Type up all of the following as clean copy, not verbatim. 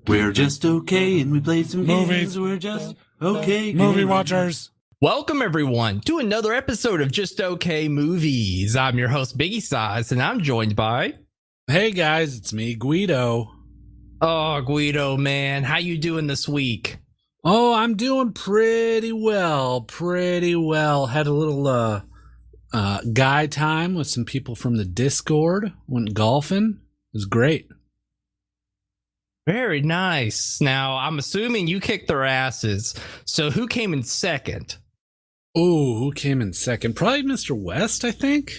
We're just okay, and we play some Movies. games. We're just okay. Movie games. watchers. Welcome, everyone, to another episode of Just Okay Movies. I'm your host, BIGGIESIZE, and I'm joined by... Hey, guys, it's me, Gweedo. Oh, Gweedo, man. How you doing this week? Oh, I'm doing pretty well. Had a little guy time with some people from the Discord. Went golfing. It was great. Very nice. Now, I'm assuming you kicked their asses. So who came in second? Ooh, who came in second? Probably Mr. West, I think.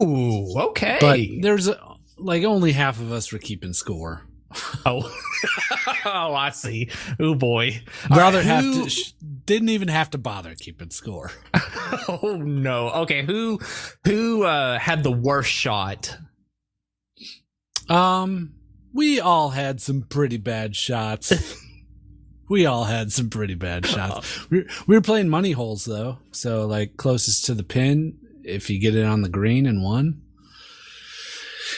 Ooh, okay. But there's only half of us were keeping score. Oh, oh, I see. Oh boy. Didn't even have to bother keeping score. Oh no. Okay, who had the worst shot? We all had some pretty bad shots. We were playing money holes though, so like closest to the pin if you get it on the green and won.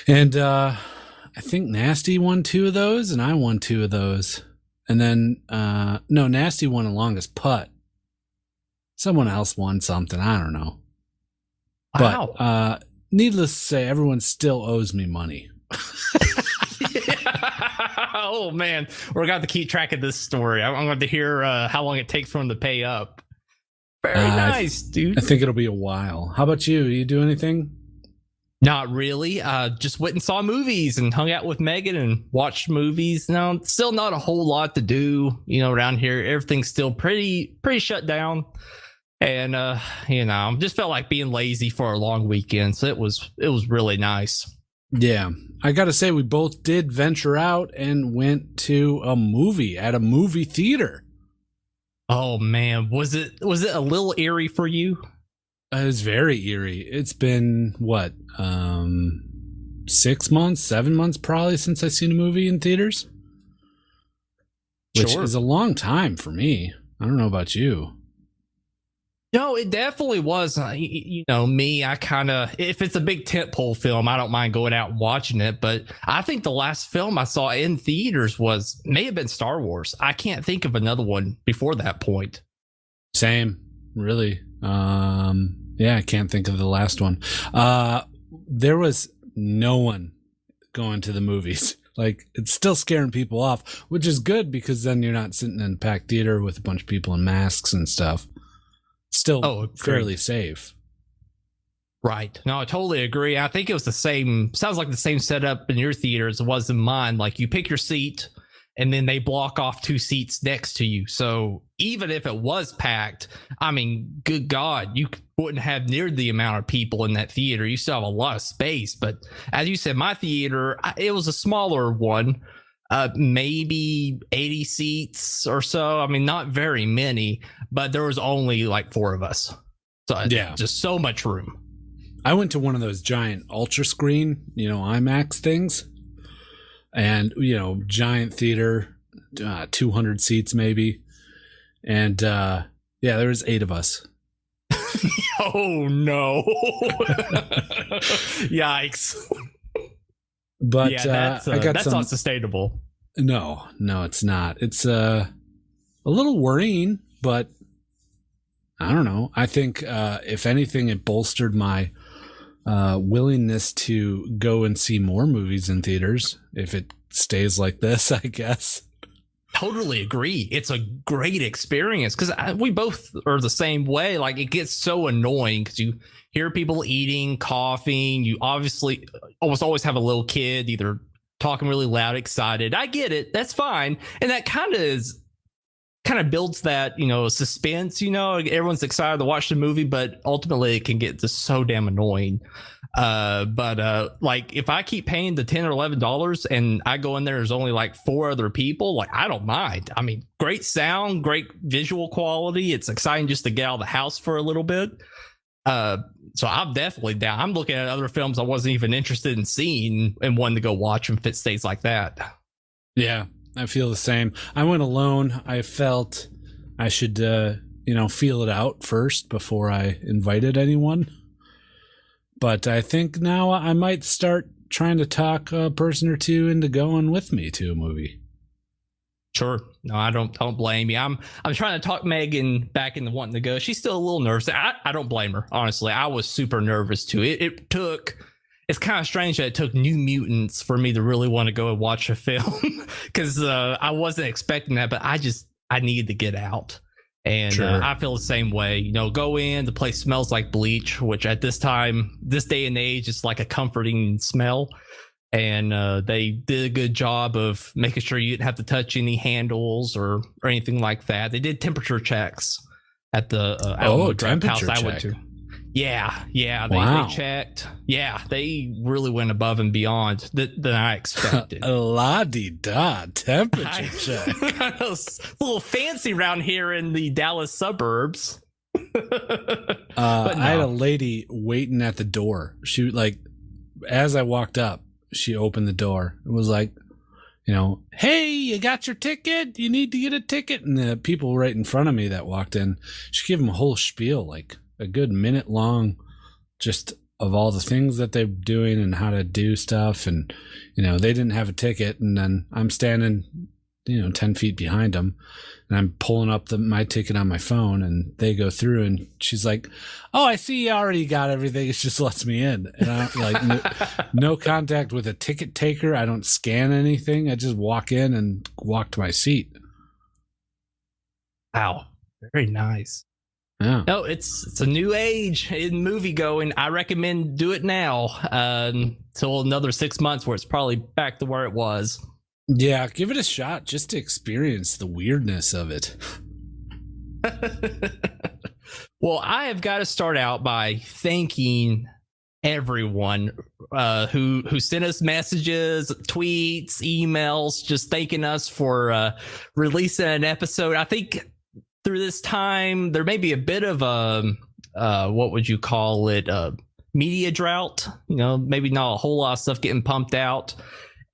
And I think Nasty won 2 of those, and I won 2 of those. And then no, Nasty won the longest putt. Someone else won something, I don't know. Wow. But needless to say, everyone still owes me money. Oh man, we're going to keep track of this story. I'm going to hear how long it takes for them to pay up. Very nice, dude. I think it'll be a while. How about you? You do anything? Not really. Just went and saw movies and hung out with Megan and watched movies. No, still not a whole lot to do, around here. Everything's still pretty shut down. And just felt like being lazy for a long weekend. So it was really nice. Yeah. I got to say, we both did venture out and went to a movie at a movie theater. Oh man, was it a little eerie for you? It was very eerie. It's been what, 6 months, 7 months probably since I've seen a movie in theaters, which is a long time for me. I don't know about you. No, it definitely was. Me, I kind of, if it's a big tentpole film, I don't mind going out and watching it. But I think the last film I saw in theaters may have been Star Wars. I can't think of another one before that point. Same, really. Yeah, I can't think of the last one. There was no one going to the movies. Like, it's still scaring people off, which is good because then you're not sitting in a packed theater with a bunch of people in masks and stuff. Still fairly safe. Right. No, I totally agree. I think it was sounds like the same setup in your theater as it was in mine. Like, you pick your seat and then they block off 2 seats next to you. So even if it was packed, I mean, good God, you wouldn't have near the amount of people in that theater. You still have a lot of space. But as you said, my theater, it was a smaller one. Maybe 80 seats or so. I mean, not very many, but there was only like 4 of us. So yeah, just so much room. I went to one of those giant ultra screen, IMAX things, and, giant theater, 200 seats maybe. And there was 8 of us. Oh no. Yikes. But yeah, that's not sustainable. No, it's not. It's a little worrying, but I don't know. I think if anything, it bolstered my willingness to go and see more movies in theaters if it stays like this, I guess. Totally agree. It's a great experience because we both are the same way. Like, it gets so annoying because you hear people eating, coughing. You obviously almost always have a little kid either talking really loud, excited. I get it. That's fine. And that kind of builds that, suspense, everyone's excited to watch the movie, but ultimately it can get just so damn annoying. But like, if I keep paying the $10 or $11 and I go in there, there's only like 4 other people, like, I don't mind. I mean, great sound, great visual quality. It's exciting just to get out of the house for a little bit. So I'm definitely down. I'm looking at other films I wasn't even interested in seeing and wanting to go watch them if it stays like that. Yeah, I feel the same. I went alone. I felt I should, feel it out first before I invited anyone. But I think now I might start trying to talk a person or two into going with me to a movie. Sure. No, I don't blame you. I'm trying to talk Megan back into wanting to go. She's still a little nervous. I don't blame her. Honestly, I was super nervous too. It's kind of strange that it took New Mutants for me to really want to go and watch a film because I wasn't expecting that, but I needed to get out. And Sure. I feel the same way. You know, go in, the place smells like bleach, which at this day and age, it's like a comforting smell. And they did a good job of making sure you didn't have to touch any handles or anything like that. They did temperature checks at the temperature house I check. went to. Yeah, Wow. they checked. Yeah, they really went above and beyond than I expected. La-di-da, temperature check. It's a little fancy around here in the Dallas suburbs. I had a lady waiting at the door. She like, as I walked up, she opened the door. It was like, you know, hey, you got your ticket? You need to get a ticket. And the people right in front of me that walked in, she gave them a whole spiel, like a good minute long, just of all the things that they're doing and how to do stuff. And, you know, they didn't have a ticket. And then I'm standing, 10 feet behind them, and I'm pulling up my ticket on my phone, and they go through, and she's like, oh, I see you already got everything. It just lets me in. And I like no contact with a ticket taker. I don't scan anything. I just walk in and walk to my seat. Wow. Very nice. Yeah. No, it's a new age in movie going. I recommend do it now until another 6 months where it's probably back to where it was. Yeah, give it a shot just to experience the weirdness of it. Well, I have got to start out by thanking everyone who sent us messages, tweets, emails, just thanking us for releasing an episode. I think through this time, there may be a bit of what would you call it? Media drought. Maybe not a whole lot of stuff getting pumped out.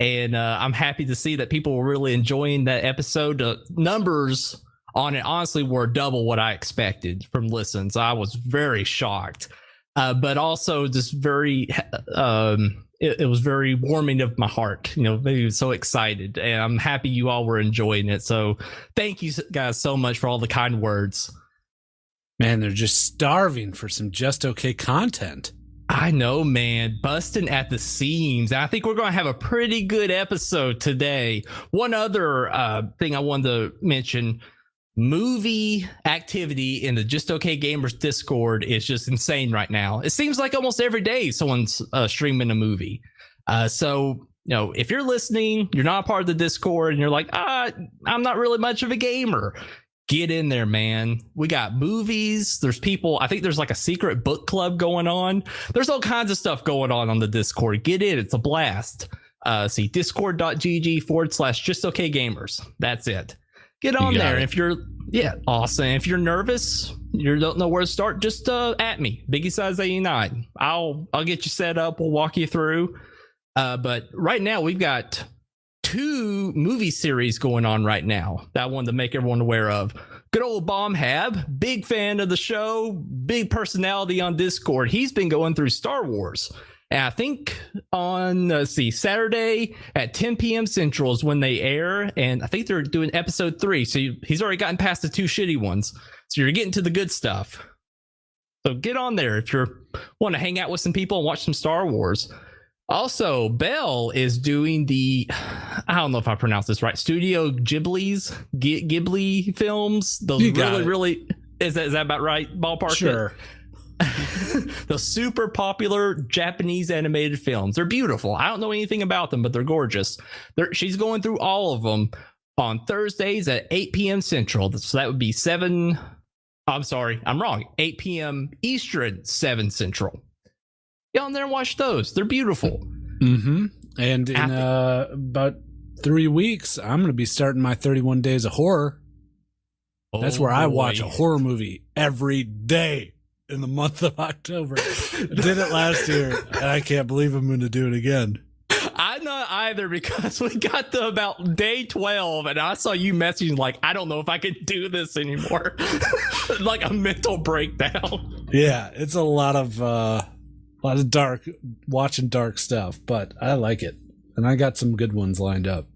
And I'm happy to see that people were really enjoying that episode. Numbers on it honestly were double what I expected from listens. I was very shocked, but also just very, it was very warming of my heart. Maybe I was so excited, and I'm happy you all were enjoying it. So thank you guys so much for all the kind words. Man, they're just starving for some Just Okay content. I know, man, busting at the seams. I think we're going to have a pretty good episode today. One other thing I wanted to mention, movie activity in the Just Okay Gamers Discord is just insane right now. It seems like almost every day someone's streaming a movie. So, if you're listening, you're not a part of the Discord, and you're like, I'm not really much of a gamer. Get in there, man. We got movies. There's people. I think there's like a secret book club going on. There's all kinds of stuff going on the Discord. Get in. It's a blast. See discord.gg/justokgamers. That's it. Get on there. And if you're, awesome. If you're nervous, you don't know where to start, just at me, BiggieSize89. I'll get you set up. We'll walk you through. But right now we've got 2 movie series going on right now that I wanted to make everyone aware of. Good old Bomb Hab, big fan of the show, big personality on Discord. He's been going through Star Wars. And I think on, Saturday at 10 p.m. Central is when they air. And I think they're doing episode 3. So he's already gotten past the 2 shitty ones. So you're getting to the good stuff. So get on there if you want to hang out with some people and watch some Star Wars. Also, Belle is doing I don't know if I pronounced this right, Studio Ghibli films. Those really, is that about right? Ballpark? Sure. The super popular Japanese animated films. They're beautiful. I don't know anything about them, but they're gorgeous. She's going through all of them on Thursdays at 8 p.m. Central. So that would be 7. I'm sorry, I'm wrong. 8 p.m. Eastern, 7 Central. Get on there and watch those. They're beautiful. Mm-hmm. And in about 3 weeks, I'm going to be starting my 31 Days of Horror. That's where I watch a horror movie every day in the month of October. I did it last year, and I can't believe I'm going to do it again. I'm not either, because we got to about day 12 and I saw you messaging like, I don't know if I could do this anymore. Like a mental breakdown. Yeah, it's a lot of watching dark stuff, but I like it. And I got some good ones lined up.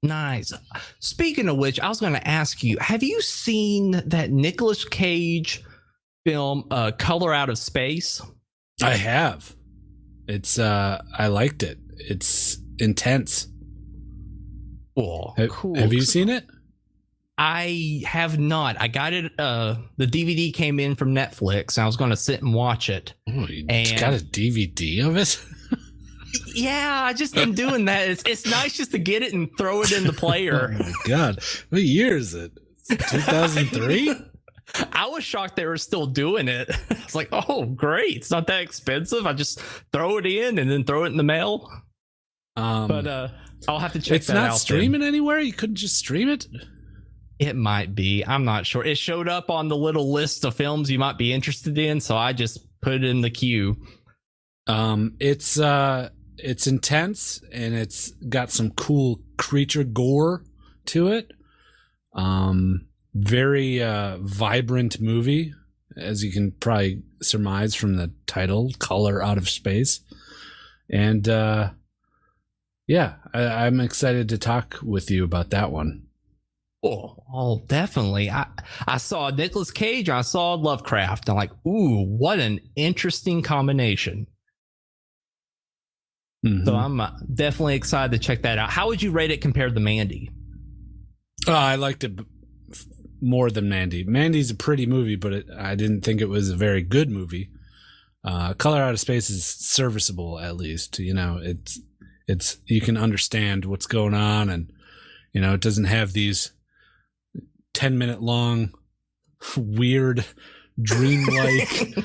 Nice. Speaking of which, I was going to ask you, have you seen that Nicolas Cage film, Color Out of Space? I have. It's I liked it. It's intense. Oh, cool. Have you seen it? I have not. I got it. The DVD came in from Netflix. And I was going to sit and watch it. Oh, you got a DVD of it? Yeah, I just been doing that. It's nice just to get it and throw it in the player. Oh my God. What year is it? 2003? I was shocked they were still doing it. It's like, oh, great. It's not that expensive. I just throw it in and then throw it in the mail. But I'll have to check that out. It's not streaming anywhere? You couldn't just stream it? It might be. I'm not sure. It showed up on the little list of films you might be interested in, so I just put it in the queue. It's intense and it's got some cool creature gore to it. Very vibrant movie, as you can probably surmise from the title, Color Out of Space. And yeah, I'm excited to talk with you about that one. Oh, definitely. I saw Nicolas Cage, I saw Lovecraft. I'm like, ooh, what an interesting combination. Mm-hmm. So I'm definitely excited to check that out. How would you rate it compared to Mandy? Oh, I liked it more than Mandy. Mandy's a pretty movie, but I didn't think it was a very good movie. Color Out of Space is serviceable, at least. You know, it's you can understand what's going on, and you know, it doesn't have these 10-minute long weird dreamlike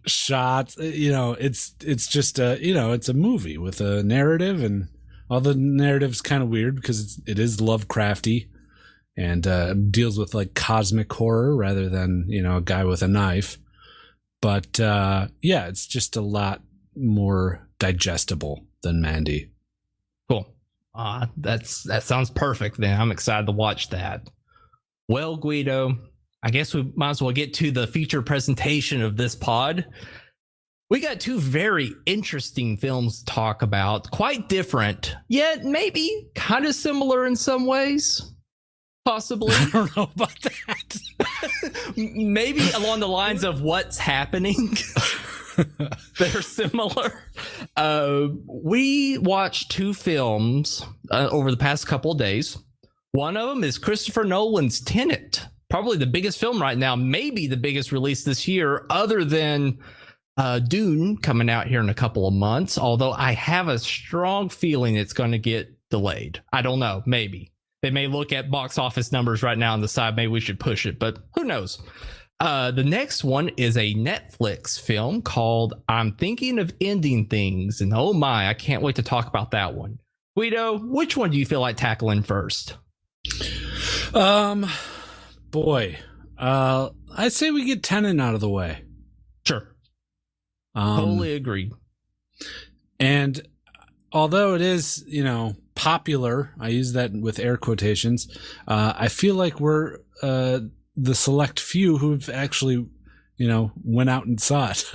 shots. You know, it's just it's a movie with a narrative, and all the narrative's kind of weird because it is Lovecrafty and deals with like cosmic horror rather than, you know, a guy with a knife. But yeah, it's just a lot more digestible than Mandy. Cool. That sounds perfect then. I'm excited to watch that. Well, Guido, I guess we might as well get to the feature presentation of this pod. We got two very interesting films to talk about, quite different, yet maybe kind of similar in some ways. Possibly. I don't know about that. Maybe along the lines of what's happening. They're similar. We watched two films over the past couple of days. One of them is Christopher Nolan's Tenet, probably the biggest film right now, maybe the biggest release this year, other than Dune coming out here in a couple of months. Although I have a strong feeling it's going to get delayed. I don't know. Maybe they may look at box office numbers right now and decide maybe we should push it, but who knows? The next one is a Netflix film called I'm Thinking of Ending Things. And oh my, I can't wait to talk about that one. Guido, which one do you feel like tackling first? Boy, I'd say we get Tenet out of the way. Sure. Totally agree. And although it is, you know, popular, I use that with air quotations, I feel like we're the select few who've actually, you know, went out and saw it.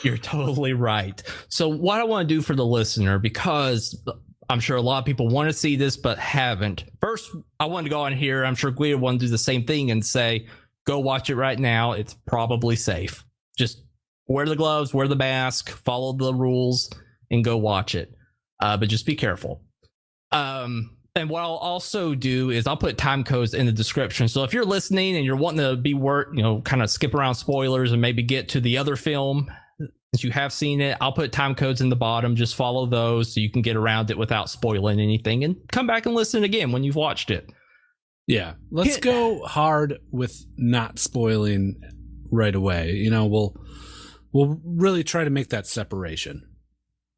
You're totally right. So what I want to do for the listener, because I'm sure a lot of people want to see this but haven't. First, I want to go on here. I'm sure Guido want to do the same thing and say, go watch it right now. It's probably safe. Just wear the gloves, wear the mask, follow the rules, and go watch it. But just be careful. And what I'll also do is I'll put time codes in the description. So if you're listening and you're wanting to be kind of skip around spoilers and maybe get to the other film, since you have seen it, I'll put time codes in the bottom. Just follow those so you can get around it without spoiling anything, and come back and listen again when you've watched it. Yeah, let's go hard with not spoiling right away. You know, we'll really try to make that separation.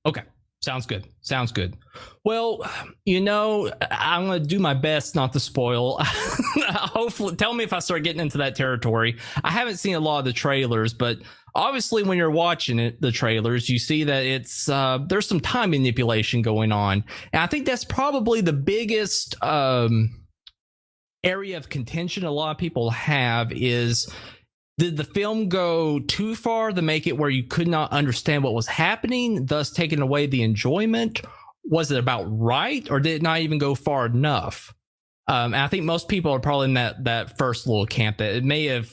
Okay. Sounds good. Well, you know, I'm going to do my best not to spoil. Hopefully, tell me if I start getting into that territory. I haven't seen a lot of the trailers, but obviously when you're watching the trailers, you see that it's there's some time manipulation going on. And I think that's probably the biggest area of contention a lot of people have is, did the film go too far to make it where you could not understand what was happening, thus taking away the enjoyment? was it about right, or did it not even go far enough? And I think most people are probably in that first little camp that it may have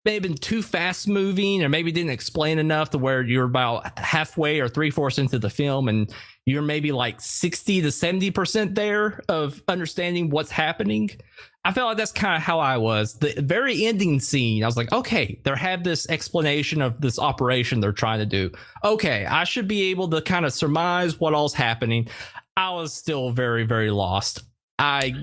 been too fast moving, or maybe didn't explain enough to where you're about halfway or 3/4 into the film and you're maybe like 60 to 70% there of understanding what's happening. I felt like that's kind of how I was. The very ending scene, I was like, okay, they had this explanation of this operation they're trying to do. Okay, I should be able to kind of surmise what all's happening. I was still very, very lost. I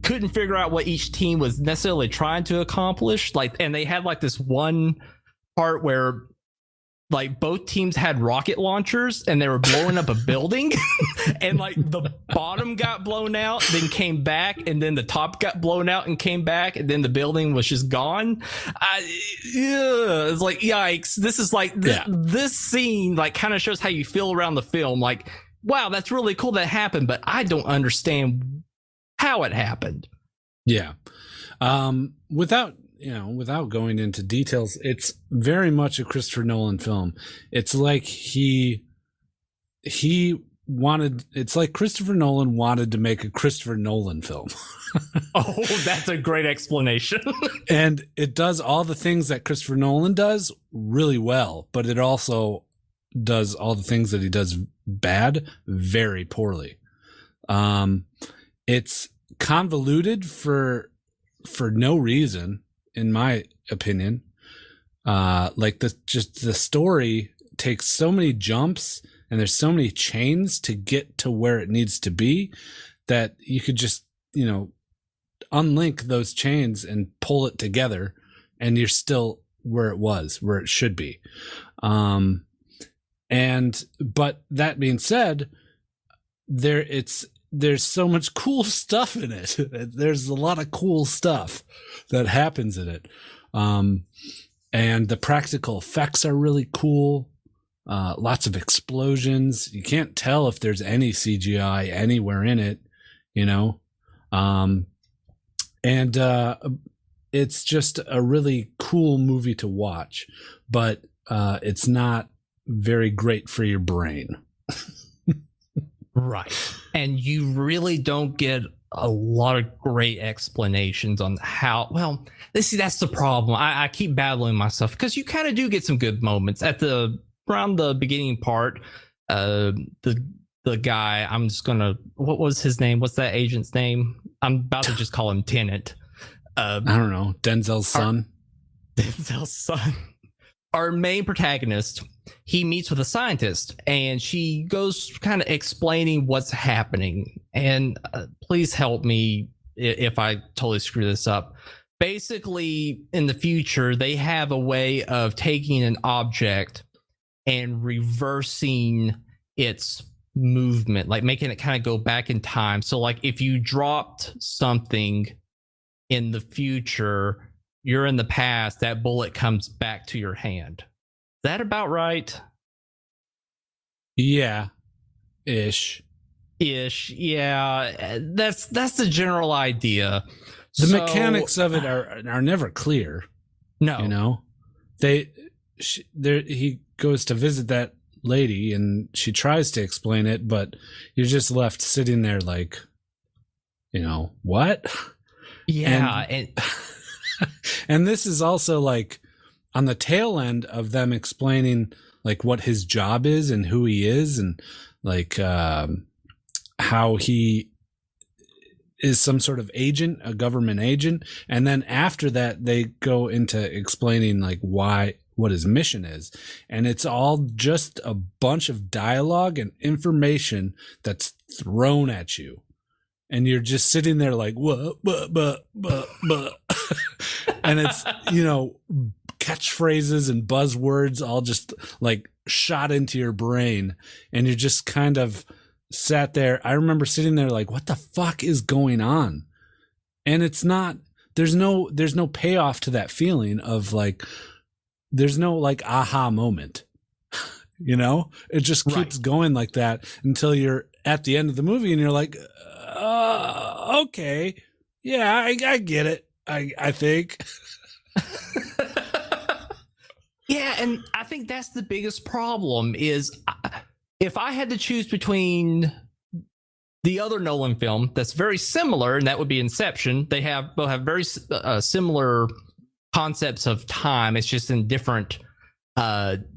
couldn't figure out what each team was necessarily trying to accomplish. Like, and they had like this one part where like both teams had rocket launchers and they were blowing up a building and like the bottom got blown out, then came back, and then the top got blown out and came back, and then the building was just gone. It's like, yikes. This is like this scene like kind of shows how you feel around the film. Like, wow, that's really cool that happened, but I don't understand how it happened. Yeah. Without going into details, it's very much a Christopher Nolan film. It's like it's like Christopher Nolan wanted to make a Christopher Nolan film. Oh, that's a great explanation. And it does all the things that Christopher Nolan does really well, but it also does all the things that he does bad very poorly. It's convoluted for no reason, in my opinion. Like the story takes so many jumps and there's so many chains to get to where it needs to be that you could just, unlink those chains and pull it together and you're still where it should be. But that being said, there's so much cool stuff in it. There's a lot of cool stuff that happens in it. And the practical effects are really cool. Lots of explosions. You can't tell if there's any CGI anywhere in it, and it's just a really cool movie to watch, but it's not very great for your brain. Right. And you really don't get a lot of great explanations on how, well, that's the problem. I keep battling myself because you kind of do get some good moments around the beginning part. The guy, I'm just gonna, what was his name? What's that agent's name? I'm about to just call him Tenet. I don't know. Denzel's son. Denzel's son. Our main protagonist, he meets with a scientist and she goes kind of explaining what's happening. And please help me if I totally screw this up. Basically, in the future, they have a way of taking an object and reversing its movement, like making it kind of go back in time. So like if you dropped something in the future, you're in the past, that bullet comes back to your hand. Is that about right? Yeah. Ish. Yeah. That's the general idea. The mechanics of it are never clear. No. He goes to visit that lady and she tries to explain it, but you're just left sitting there like, what? Yeah. And this is also like on the tail end of them explaining like what his job is and who he is, and like how he is some sort of agent, a government agent. And then after that, they go into explaining like what his mission is. And it's all just a bunch of dialogue and information that's thrown at you. And you're just sitting there like, what, but. And it's, catchphrases and buzzwords all just like shot into your brain. And you're just kind of sat there. I remember sitting there like, what the fuck is going on? And it's not, there's no payoff to that feeling of like, there's no like aha moment, it just keeps going like that until you're at the end of the movie and you're like, okay. Yeah, I get it. I think. Yeah, and I think that's the biggest problem is if I had to choose between the other Nolan film that's very similar, and that would be Inception. They both have very similar concepts of time. It's just in different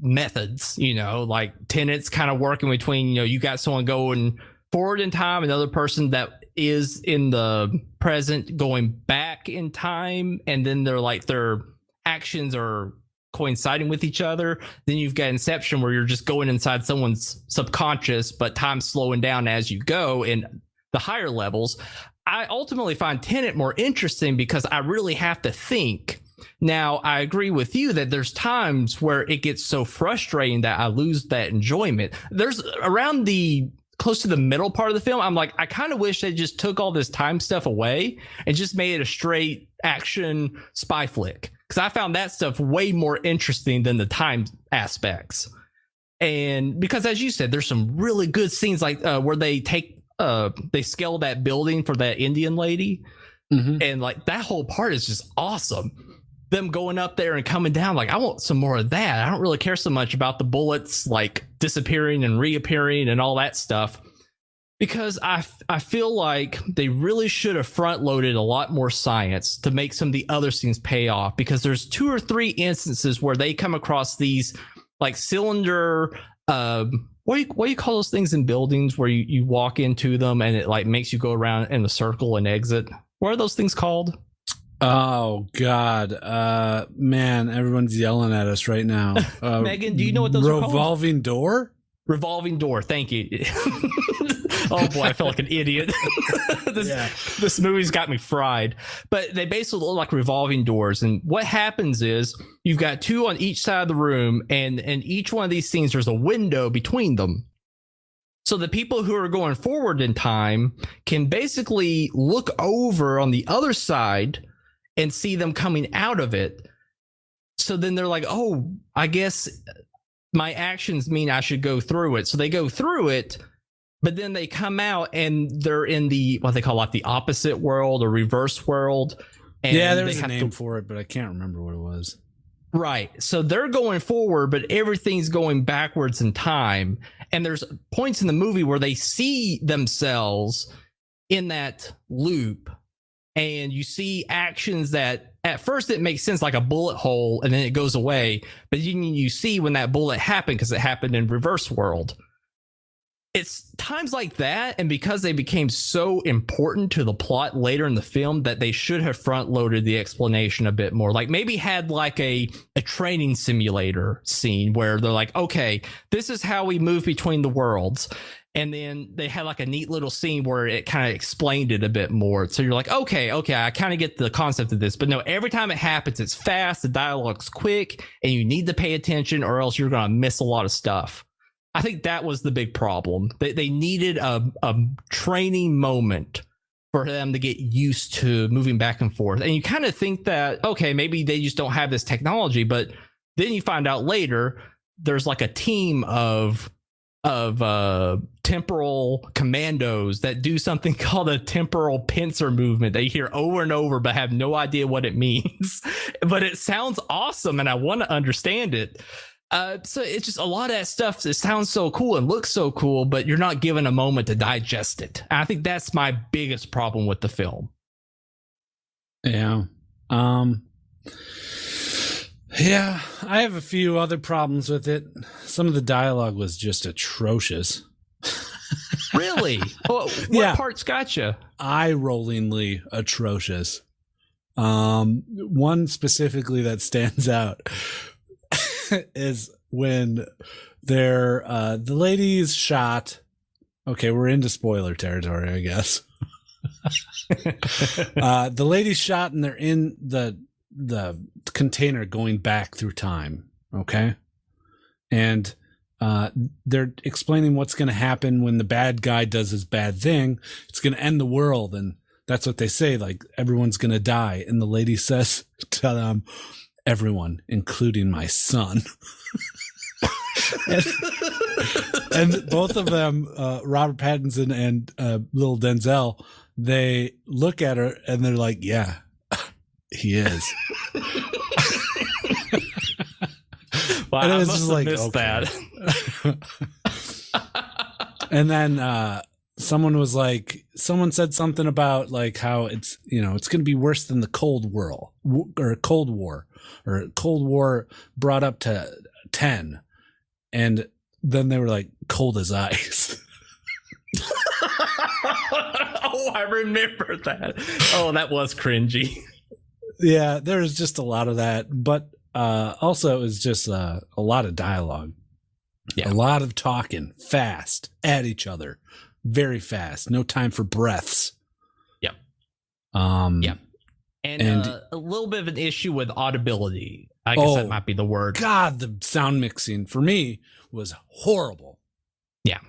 methods, like Tenet's kind of working between, you got someone going forward in time, another person that is in the present going back in time, and then their actions are coinciding with each other. Then you've got Inception, where you're just going inside someone's subconscious, but time's slowing down as you go in the higher levels. I ultimately find Tenet more interesting because I really have to think. Now, I agree with you that there's times where it gets so frustrating that I lose that enjoyment. There's around close to the middle part of the film, I'm like, I kind of wish they just took all this time stuff away and just made it a straight action spy flick. Because I found that stuff way more interesting than the time aspects. And because, as you said, there's some really good scenes like where they scale that building for that Indian lady. Mm-hmm. And like that whole part is just awesome. Them going up there and coming down, like I want some more of that. I don't really care so much about the bullets like disappearing and reappearing and all that stuff, because I feel like they really should have front loaded a lot more science to make some of the other scenes pay off, because there's 2 or 3 instances where they come across these like cylinder what do you call those things in buildings where you walk into them and it like makes you go around in a circle and exit? What are those things called? Oh God, man, everyone's yelling at us right now. Megan, do you know what those are called? Revolving door? Revolving door. Thank you. Oh boy, I feel like an idiot. This movie's got me fried. But they basically look like revolving doors. And what happens is you've got 2 on each side of the room, and in each one of these things, there's a window between them. So the people who are going forward in time can basically look over on the other side and see them coming out of it. So then they're like, oh, I guess my actions mean I should go through it. So they go through it, but then they come out and they're in what they call like the opposite world or reverse world. And yeah, there's a name for it, but I can't remember what it was. Right. So they're going forward, but everything's going backwards in time. And there's points in the movie where they see themselves in that loop. And you see actions that at first it makes sense, like a bullet hole, and then it goes away. But you see when that bullet happened, because it happened in reverse world. It's times like that, and because they became so important to the plot later in the film, that they should have front loaded the explanation a bit more. Like maybe had like a training simulator scene where they're like, okay, this is how we move between the worlds. And then they had like a neat little scene where it kind of explained it a bit more. So you're like, okay, I kind of get the concept of this. But no, every time it happens, it's fast, the dialogue's quick, and you need to pay attention or else you're going to miss a lot of stuff. I think that was the big problem. They needed a training moment for them to get used to moving back and forth. And you kind of think that, okay, maybe they just don't have this technology. But then you find out later there's like a team of temporal commandos that do something called a temporal pincer movement that you hear over and over but have no idea what it means. But it sounds awesome and I want to understand it. So it's just a lot of that stuff. It sounds so cool and looks so cool, but you're not given a moment to digest it. And I think that's my biggest problem with the film. Yeah. Yeah, I have a few other problems with it. Some of the dialogue was just atrocious. Really? What parts got you? Eye-rollingly atrocious. One specifically that stands out is when the lady's shot. Okay, we're into spoiler territory, I guess. The lady's shot and they're in the container going back through time. Okay. And they're explaining what's going to happen when the bad guy does his bad thing. It's going to end the world. And that's what they say. Like, everyone's going to die. And the lady says to them, everyone, including my son. and both of them, Robert Pattinson and little Denzel, they look at her and they're like, yeah, he is. Wow, and it was I must just have like, missed okay. that. And then someone said something about like how it's it's going to be worse than the Cold War brought up to 10, and then they were like cold as ice. Oh, I remember that. Oh, that was cringy. Yeah, there was just a lot of that, but also it was just a lot of dialogue. Yeah. A lot of talking fast at each other, very fast, no time for breaths. Yep. Yeah. And a little bit of an issue with audibility. I guess that might be the word. God, the sound mixing for me was horrible. Yeah.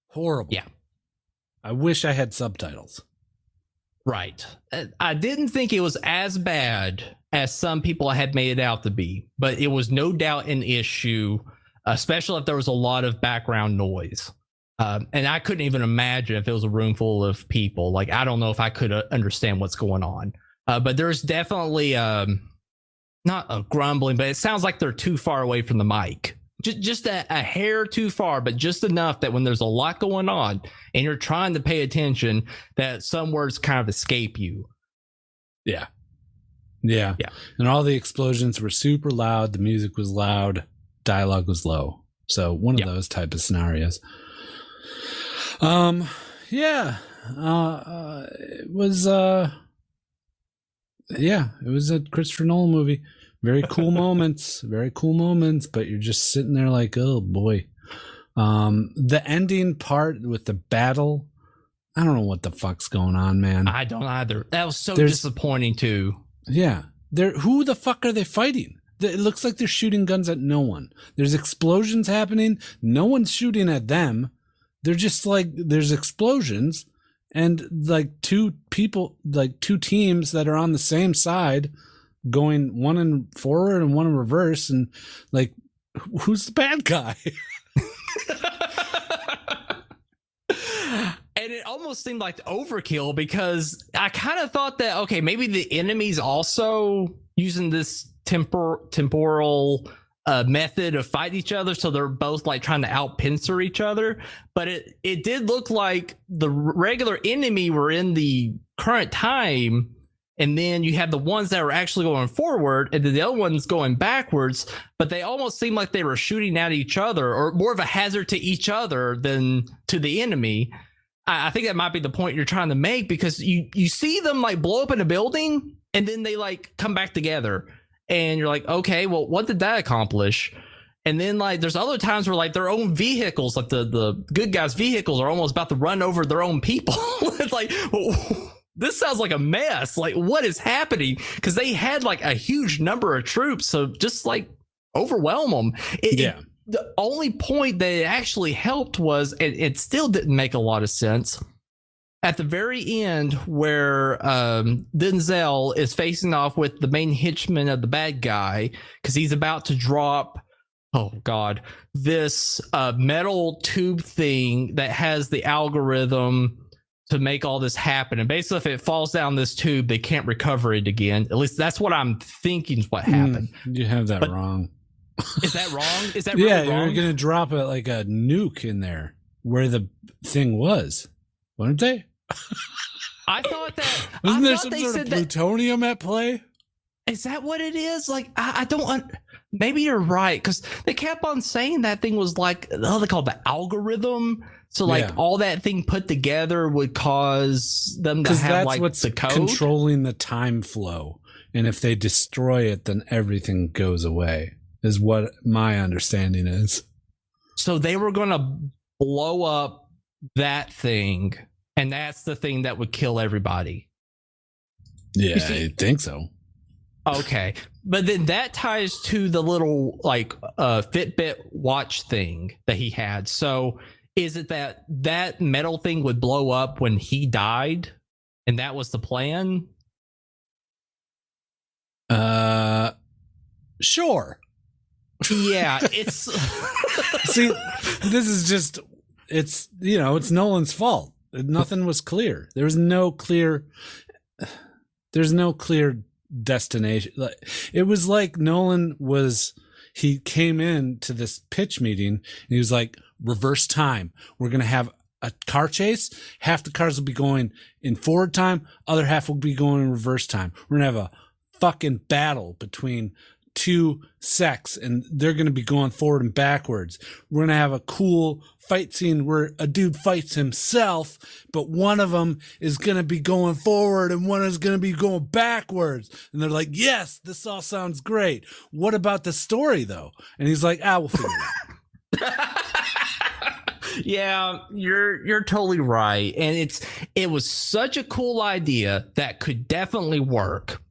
Horrible. Yeah. I wish I had subtitles. Right. I didn't think it was as bad as some people had made it out to be, but it was no doubt an issue, especially if there was a lot of background noise. And I couldn't even imagine if it was a room full of people. Like, I don't know if I could understand what's going on. But there's definitely not a grumbling, but it sounds like they're too far away from the mic. Just a hair too far, but just enough that when there's a lot going on and you're trying to pay attention, that some words kind of escape you. Yeah. And all the explosions were super loud. The music was loud. Dialogue was low. So one of those type of scenarios. It was it was a Christopher Nolan movie. Very cool moments, but you're just sitting there like, oh boy. The ending part with the battle, I don't know what the fuck's going on, man. I don't either. That was so disappointing too. Yeah. Who the fuck are they fighting? It looks like they're shooting guns at no one. There's explosions happening. No one's shooting at them. They're just like, there's explosions and like two teams that are on the same side going one in forward and one in reverse. And like, who's the bad guy? And it almost seemed like overkill because I kind of thought that, okay, maybe the enemy's also using this temporal method of fight each other, so they're both like trying to outpincer each other. But it did look like the regular enemy were in the current time, and then you had the ones that were actually going forward, and then the other ones going backwards. But they almost seemed like they were shooting at each other, or more of a hazard to each other than to the enemy. I think that might be the point you're trying to make, because you see them like blow up in a building, and then they like come back together. And you're like, okay, well, what did that accomplish? And then like there's other times where like their own vehicles, like the good guys' vehicles, are almost about to run over their own people. It's like, well, this sounds like a mess. Like, what is happening? Because they had like a huge number of troops, so just like overwhelm them. The only point that it actually helped was it still didn't make a lot of sense. At the very end, where Denzel is facing off with the main henchman of the bad guy, because he's about to drop, oh God, this metal tube thing that has the algorithm to make all this happen. And basically, if it falls down this tube, they can't recover it again. At least that's what I'm thinking is what happened. You have that wrong. Is that wrong? Is that really wrong? Yeah, you're going to drop it like a nuke in there where the thing was, weren't they? I thought that wasn't there some sort of plutonium at play? Is that what it is? Like, I don't. Maybe you're right, because they kept on saying that thing was like, they call it the algorithm. So like all that thing put together would cause them to have like what's the code controlling the time flow, and if they destroy it, then everything goes away. Is what my understanding is. So they were going to blow up that thing. And that's the thing that would kill everybody. Yeah, I think so. Okay. But then that ties to the little like Fitbit watch thing that he had. So is it that metal thing would blow up when he died? And that was the plan? Sure. Yeah, it's see, this is just it's Nolan's fault. Nothing was clear. There's no clear destination. It was like he came in to this pitch meeting and he was like, reverse time. We're going to have a car chase, half the cars will be going in forward time, other half will be going in reverse time. We're going to have a fucking battle between two sects, and they're going to be going forward and backwards. We're going to have a cool fight scene where a dude fights himself, but one of them is going to be going forward and one is going to be going backwards. And they're like, yes, this all sounds great. What about the story though? And he's like, we'll figure it out. Yeah, you're totally right. And it was such a cool idea that could definitely work.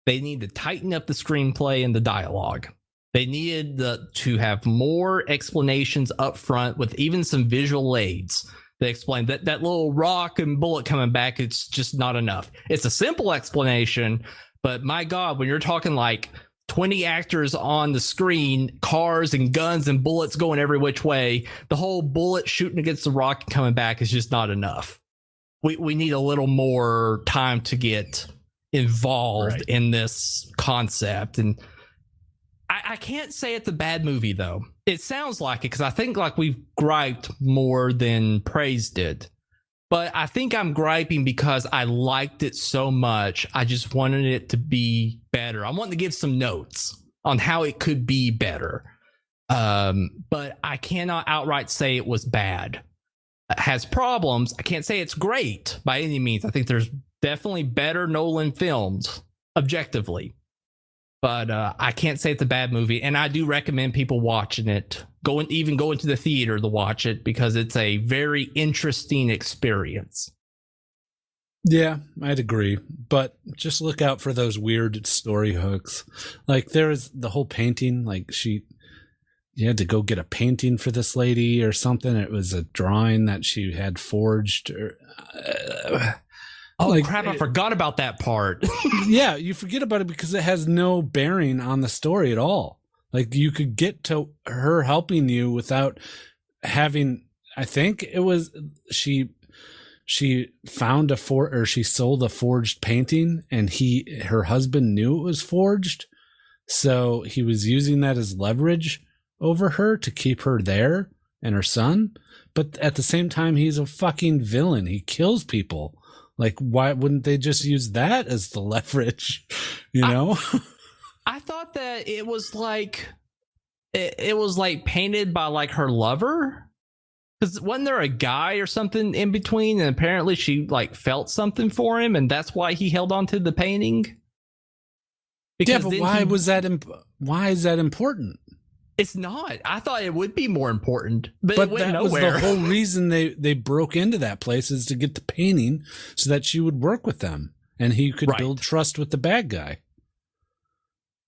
They need to tighten up the screenplay and the dialogue. They needed to have more explanations up front with even some visual aids that explain that little rock and bullet coming back. It's just not enough. It's a simple explanation, but my God, when you're talking like 20 actors on the screen, cars and guns and bullets going every which way, the whole bullet shooting against the rock and coming back is just not enough. We need a little more time to get involved in this concept. And I can't say it's a bad movie though. It sounds like it because I think like we've griped more than praised it. But I think I'm griping because I liked it so much. I just wanted it to be better. I wanted to give some notes on how it could be better. But I cannot outright say it was bad. It has problems. I can't say it's great by any means. I think there's definitely better Nolan films objectively. But I can't say it's a bad movie. And I do recommend people watching it. Go into the theater to watch it because it's a very interesting experience. Yeah, I'd agree. But just look out for those weird story hooks. Like there's the whole painting, like you had to go get a painting for this lady or something. It was a drawing that she had forged. Crap, I forgot about that part. Yeah, you forget about it because it has no bearing on the story at all. Like you could get to her helping you without having, I think it was she found she sold a forged painting and her husband knew it was forged. So he was using that as leverage over her to keep her there and her son. But at the same time, he's a fucking villain. He kills people. Like, why wouldn't they just use that as the leverage? You know? I thought that it was like painted by like her lover. Because wasn't there a guy or something in between? And apparently she like felt something for him. And that's why he held on to the painting. Because yeah, but why is that important? It's not. I thought it would be more important, but it went that nowhere. Was the whole reason they broke into that place is to get the painting so that she would work with them and he could build trust with the bad guy.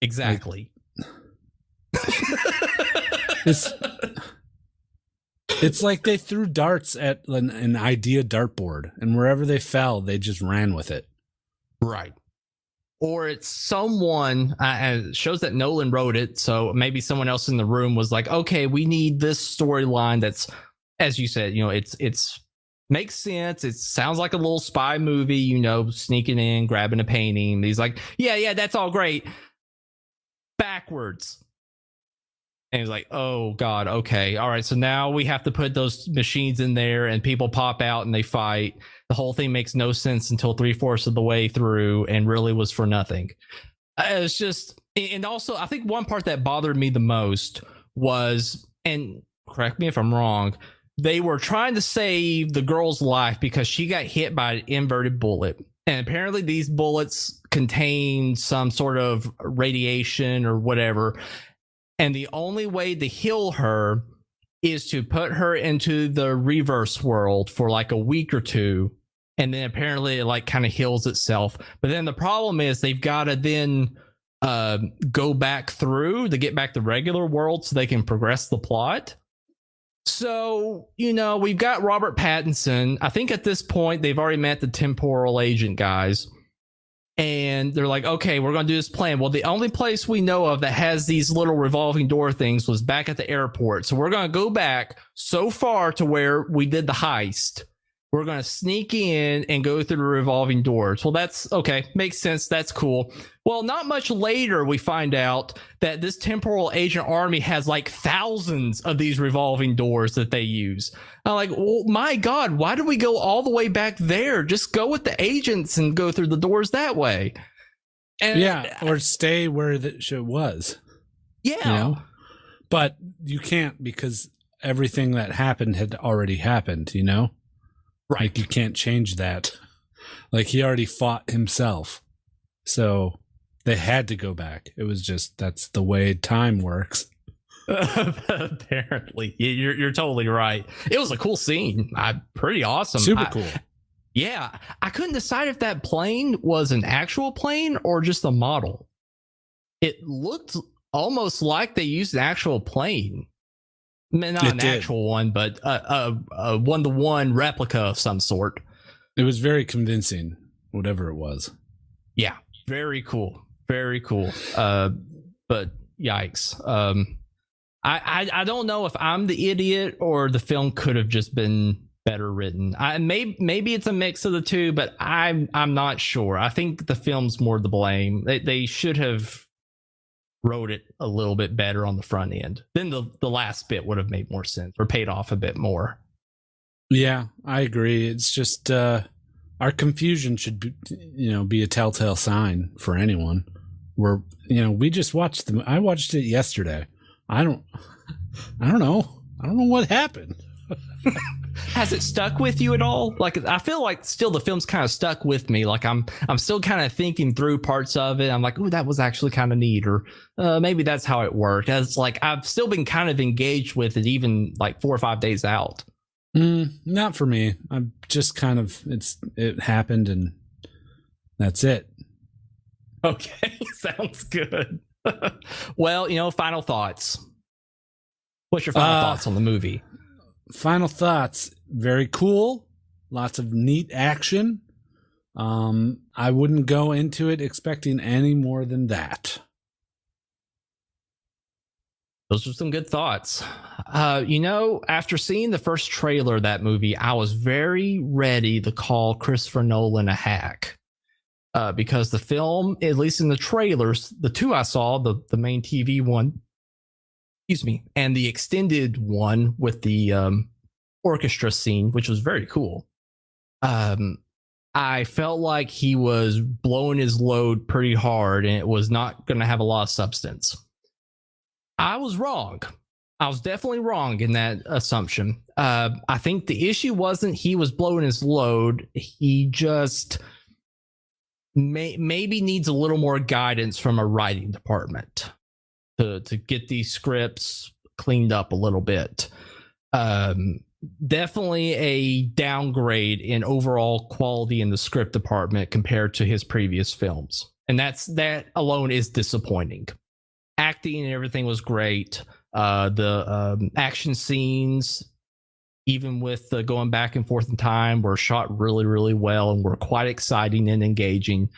Exactly. It's like they threw darts at an idea dartboard, and wherever they fell, they just ran with it. Right. Or it's someone, it shows that Nolan wrote it, so maybe someone else in the room was like, okay, we need this storyline that's, as you said, it's makes sense. It sounds like a little spy movie, sneaking in, grabbing a painting. And he's like, yeah, that's all great. Backwards. And he's like, oh, God, okay. All right, so now we have to put those machines in there and people pop out and they fight. The whole thing makes no sense until 3/4 of the way through and really was for nothing. It's just, and also, I think one part that bothered me the most was, and correct me if I'm wrong, they were trying to save the girl's life because she got hit by an inverted bullet. And apparently these bullets contain some sort of radiation or whatever. And the only way to heal her is to put her into the reverse world for like a week or two. And then apparently it like kind of heals itself. But then the problem is they've got to then go back through to get back the regular world so they can progress the plot. So, we've got Robert Pattinson. I think at this point they've already met the temporal agent guys. And they're like, okay, we're going to do this plan. Well, the only place we know of that has these little revolving door things was back at the airport. So we're going to go back so far to where we did the heist. We're going to sneak in and go through the revolving doors. Well, that's okay. Makes sense. That's cool. Well, not much later, we find out that this temporal agent army has like thousands of these revolving doors that they use. I'm like, well, my God, why do we go all the way back there? Just go with the agents and go through the doors that way. And yeah, or stay where the shit was. Yeah. You know? But you can't, because everything that happened had already happened, you know? Right. Like, you can't change that. Like, he already fought himself. So they had to go back. It was just, that's the way time works. Apparently. You're totally right. It was a cool scene. Pretty awesome. Super cool. Yeah. I couldn't decide if that plane was an actual plane or just a model. It looked almost like they used an actual plane. Not an actual one, but a one-to-one replica of some sort. It was very convincing, whatever it was. Yeah, very cool. Very cool. But yikes. I don't know if I'm the idiot or the film could have just been better written. Maybe it's a mix of the two, but I'm not sure. I think the film's more to blame. They should have wrote it a little bit better on the front end. Then the last bit would have made more sense or paid off a bit more. Yeah, I agree. It's just our confusion should be a telltale sign for anyone. We just watched I watched it yesterday. I don't know what happened. Has it stuck with you at all? Like, I feel like still the film's kind of stuck with me. Like, I'm still kind of thinking through parts of it. I'm like, ooh, that was actually kind of neat, or maybe that's how it worked. It's like I've still been kind of engaged with it, even like 4 or 5 days out. Not for me. I'm just kind of it happened and that's it. Okay, sounds good. Well, final thoughts. What's your final thoughts on the movie? Final thoughts. Very cool. Lots of neat action. I wouldn't go into it expecting any more than that. Those are some good thoughts. After seeing the first trailer of that movie, I was very ready to call Christopher Nolan a hack. Because the film, at least in the trailers, the two I saw, the main TV one, and the extended one with the orchestra scene, which was very cool. I felt like he was blowing his load pretty hard and it was not going to have a lot of substance. I was wrong. I was definitely wrong in that assumption. I think the issue wasn't he was blowing his load. He just maybe needs a little more guidance from a writing department to get these scripts cleaned up a little bit. Definitely a downgrade in overall quality in the script department compared to his previous films. And that alone is disappointing. Acting and everything was great. The action scenes, even with the going back and forth in time, were shot really, really well and were quite exciting and engaging.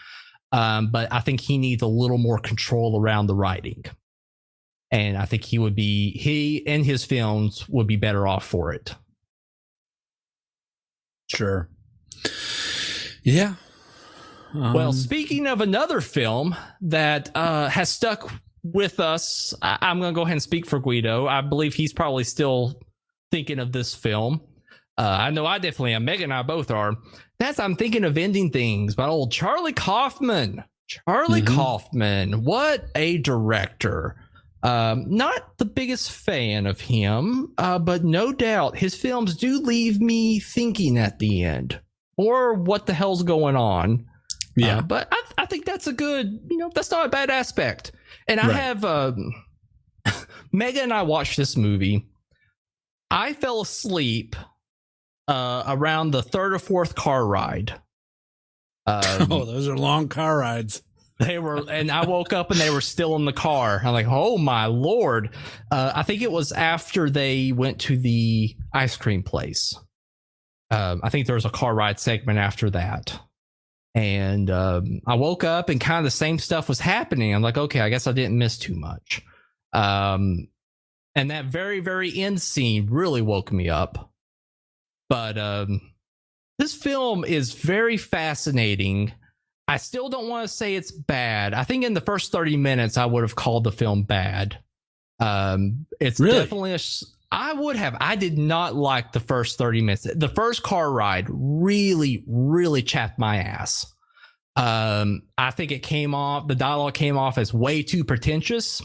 But I think he needs a little more control around the writing. And I think he and his films would be better off for it. Sure. Yeah. Well, speaking of another film that has stuck with us, I'm going to go ahead and speak for Gweedo. I believe he's probably still thinking of this film. I know I definitely am. Megan and I both are. I'm thinking of Ending Things by old Charlie Kaufman. Kaufman. What a director. Not the biggest fan of him, but no doubt his films do leave me thinking at the end, or what the hell's going on. Yeah. But I think that's a good, that's not a bad aspect. And I have, Megan and I watched this movie. I fell asleep around the third or fourth car ride. Those are long car rides. They were, and I woke up and they were still in the car. I'm like, oh my Lord. I think it was after they went to the ice cream place. I think there was a car ride segment after that. And I woke up and kind of the same stuff was happening. I'm like, okay, I guess I didn't miss too much. And that very, very end scene really woke me up. But This film is very fascinating. I still don't want to say it's bad. I think in the first 30 minutes, I would have called the film bad. It's Really? definitely I would have. I did not like the first 30 minutes. The first car ride really, really chapped my ass. I think the dialogue came off as way too pretentious.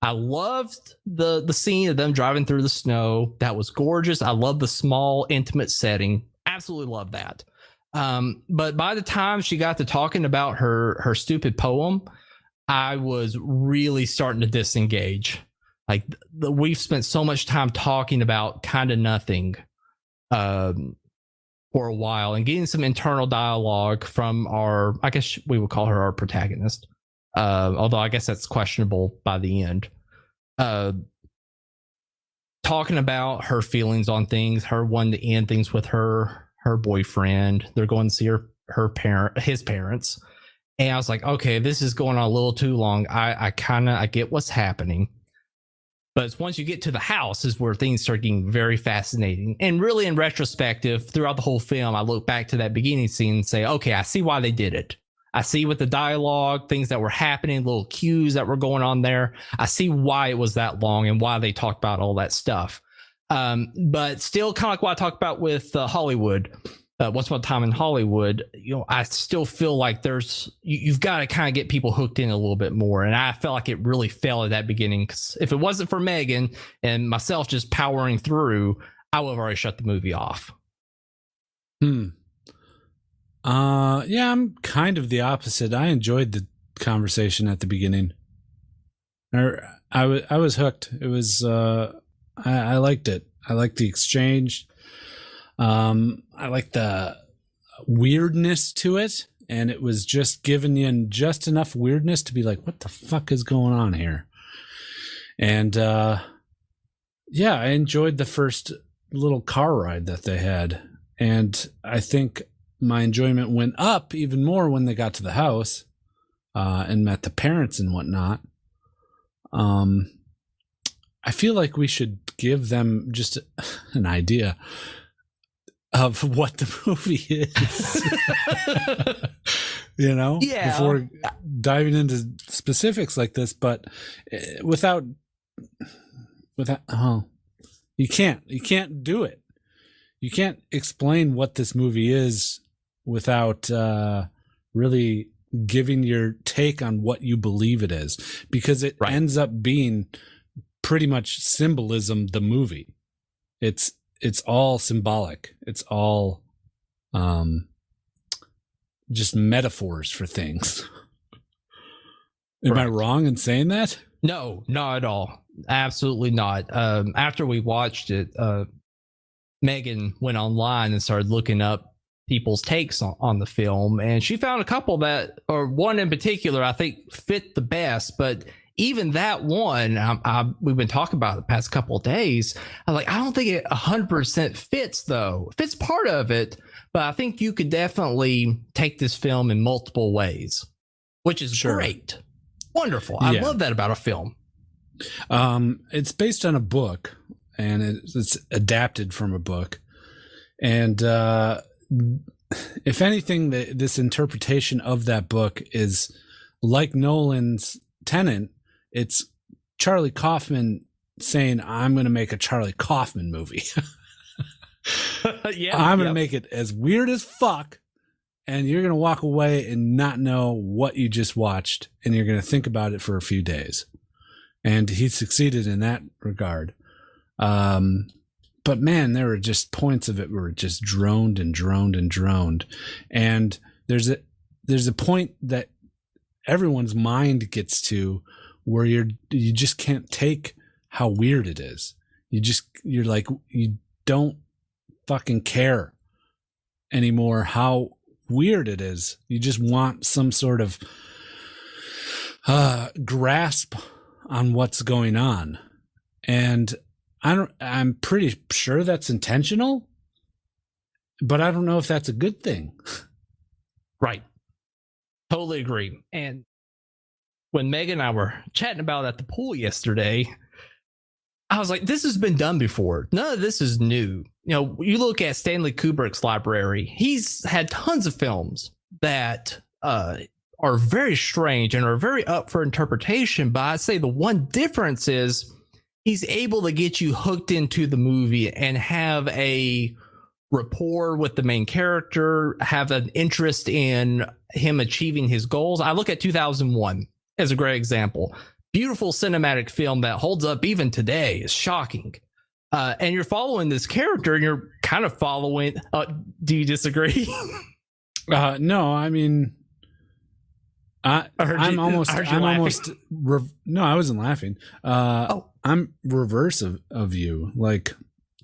I loved the scene of them driving through the snow. That was gorgeous. I love the small, intimate setting. Absolutely love that. But by the time she got to talking about her stupid poem, I was really starting to disengage. Like we've spent so much time talking about kind of nothing for a while and getting some internal dialogue from I guess we would call her our protagonist. Although I guess that's questionable by the end. Talking about her feelings on things, her wanting to end things with her boyfriend. They're going to see his parents. And I was like, okay, this is going on a little too long. I get what's happening. But it's once you get to the house is where things start getting very fascinating. And really, in retrospective, throughout the whole film, I look back to that beginning scene and say, okay, I see why they did it. I see with the dialogue, things that were happening, little cues that were going on there. I see why it was that long and why they talked about all that stuff. But still, kind of like what I talked about with Hollywood. Once Upon a Time in Hollywood, I still feel like you've got to kind of get people hooked in a little bit more. And I felt like it really fell at that beginning. Because if it wasn't for Megan and myself just powering through, I would have already shut the movie off. Yeah, I'm kind of the opposite. I enjoyed the conversation at the beginning. I was hooked. It was I liked it. I liked the exchange. I like the weirdness to it, and it was just giving you just enough weirdness to be like, what the fuck is going on here? And yeah, I enjoyed the first little car ride that they had, and I think my enjoyment went up even more when they got to the house and met the parents and whatnot. I feel like we should give them just an idea of what the movie is, Yeah. before diving into specifics like this. But without, you can't do it. You can't explain what this movie is without really giving your take on what you believe it is, because it ends up being pretty much symbolism. The movie, it's all symbolic. It's all just metaphors for things. Am I wrong in saying that? No, not at all. Absolutely not. After we watched it, Megan went online and started looking up people's takes on the film, and she found a couple or one in particular, I think fit the best. But even that one, we've been talking about the past couple of days. I'm like, I don't think it 100% fits, though. It fits part of it, but I think you could definitely take this film in multiple ways, which is great. Wonderful. I love that about a film. It's based on a book, and it's adapted from a book. And if anything, this interpretation of that book is like Nolan's Tenet. It's Charlie Kaufman saying, I'm going to make a Charlie Kaufman movie. I'm going to make it as weird as fuck, and you're going to walk away and not know what you just watched, and you're going to think about it for a few days. And he succeeded in that regard. But man, there were just points of it where it just droned and droned and droned. And there's a point that everyone's mind gets to where you just can't take how weird it is. You're like, you don't fucking care anymore how weird it is. You just want some sort of grasp on what's going on. And I'm pretty sure that's intentional, but I don't know if that's a good thing. Right. Totally agree. And when Megan and I were chatting about it at the pool yesterday, I was like, this has been done before. None of this is new. you look at Stanley Kubrick's library, he's had tons of films that are very strange and are very up for interpretation. But I'd say the one difference is he's able to get you hooked into the movie and have a rapport with the main character, have an interest in him achieving his goals. I look at 2001 as a great example. Beautiful cinematic film that holds up even today. Is shocking. And you're following this character and you're kind of following. Do you disagree? No, I mean, no, I wasn't laughing. I'm reverse of you. Like,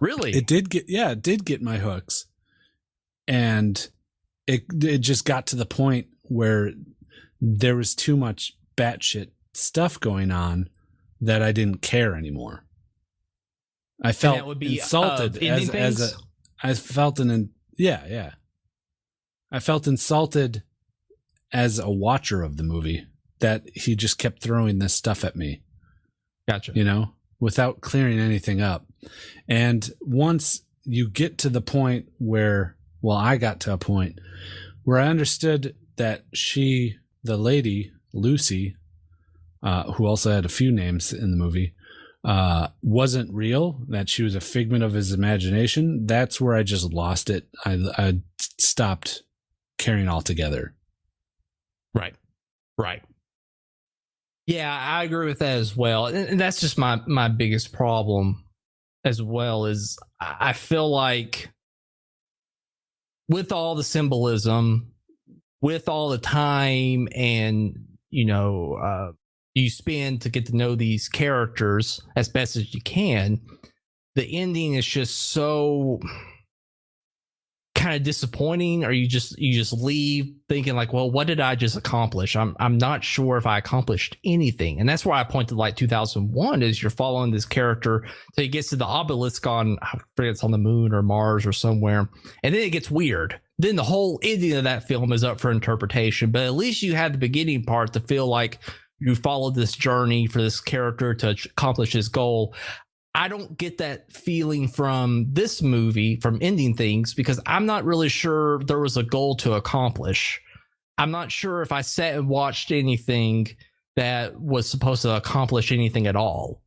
really? It did get my hooks. And it just got to the point where there was too much batshit stuff going on that I didn't care anymore. I felt insulted I felt insulted as a watcher of the movie that he just kept throwing this stuff at me. Gotcha. Without clearing anything up. And once you get to the point where, I got to a point where I understood that the lady, Lucy, who also had a few names in the movie, wasn't real, that she was a figment of his imagination. That's where I just lost it. I stopped caring altogether. Right. Yeah, I agree with that as well. And that's just my biggest problem as well, is I feel like with all the symbolism, with all the time and, you spend to get to know these characters as best as you can, the ending is just so kind of disappointing, or you just leave thinking like, well, what did I just accomplish? I'm not sure if I accomplished anything. And that's why I point to like 2001, is you're following this character till he gets to the obelisk on, I forget, it's on the moon or Mars or somewhere, and then it gets weird. Then the whole ending of that film is up for interpretation, but at least you had the beginning part to feel like you followed this journey for this character to accomplish his goal. I don't get that feeling from this movie, from ending things, because I'm not really sure there was a goal to accomplish. I'm not sure if I sat and watched anything that was supposed to accomplish anything at all.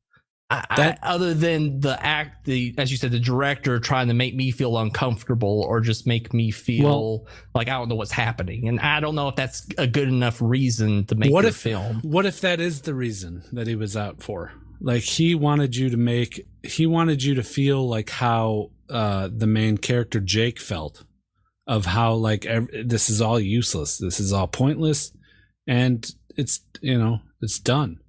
Other than as you said, the director trying to make me feel uncomfortable or just make me feel like I don't know what's happening. And I don't know if that's a good enough reason to make the film. What if that is the reason that he was out for? Like, he wanted you to feel like how the main character Jake felt, of how like this is all useless, this is all pointless, and it's done.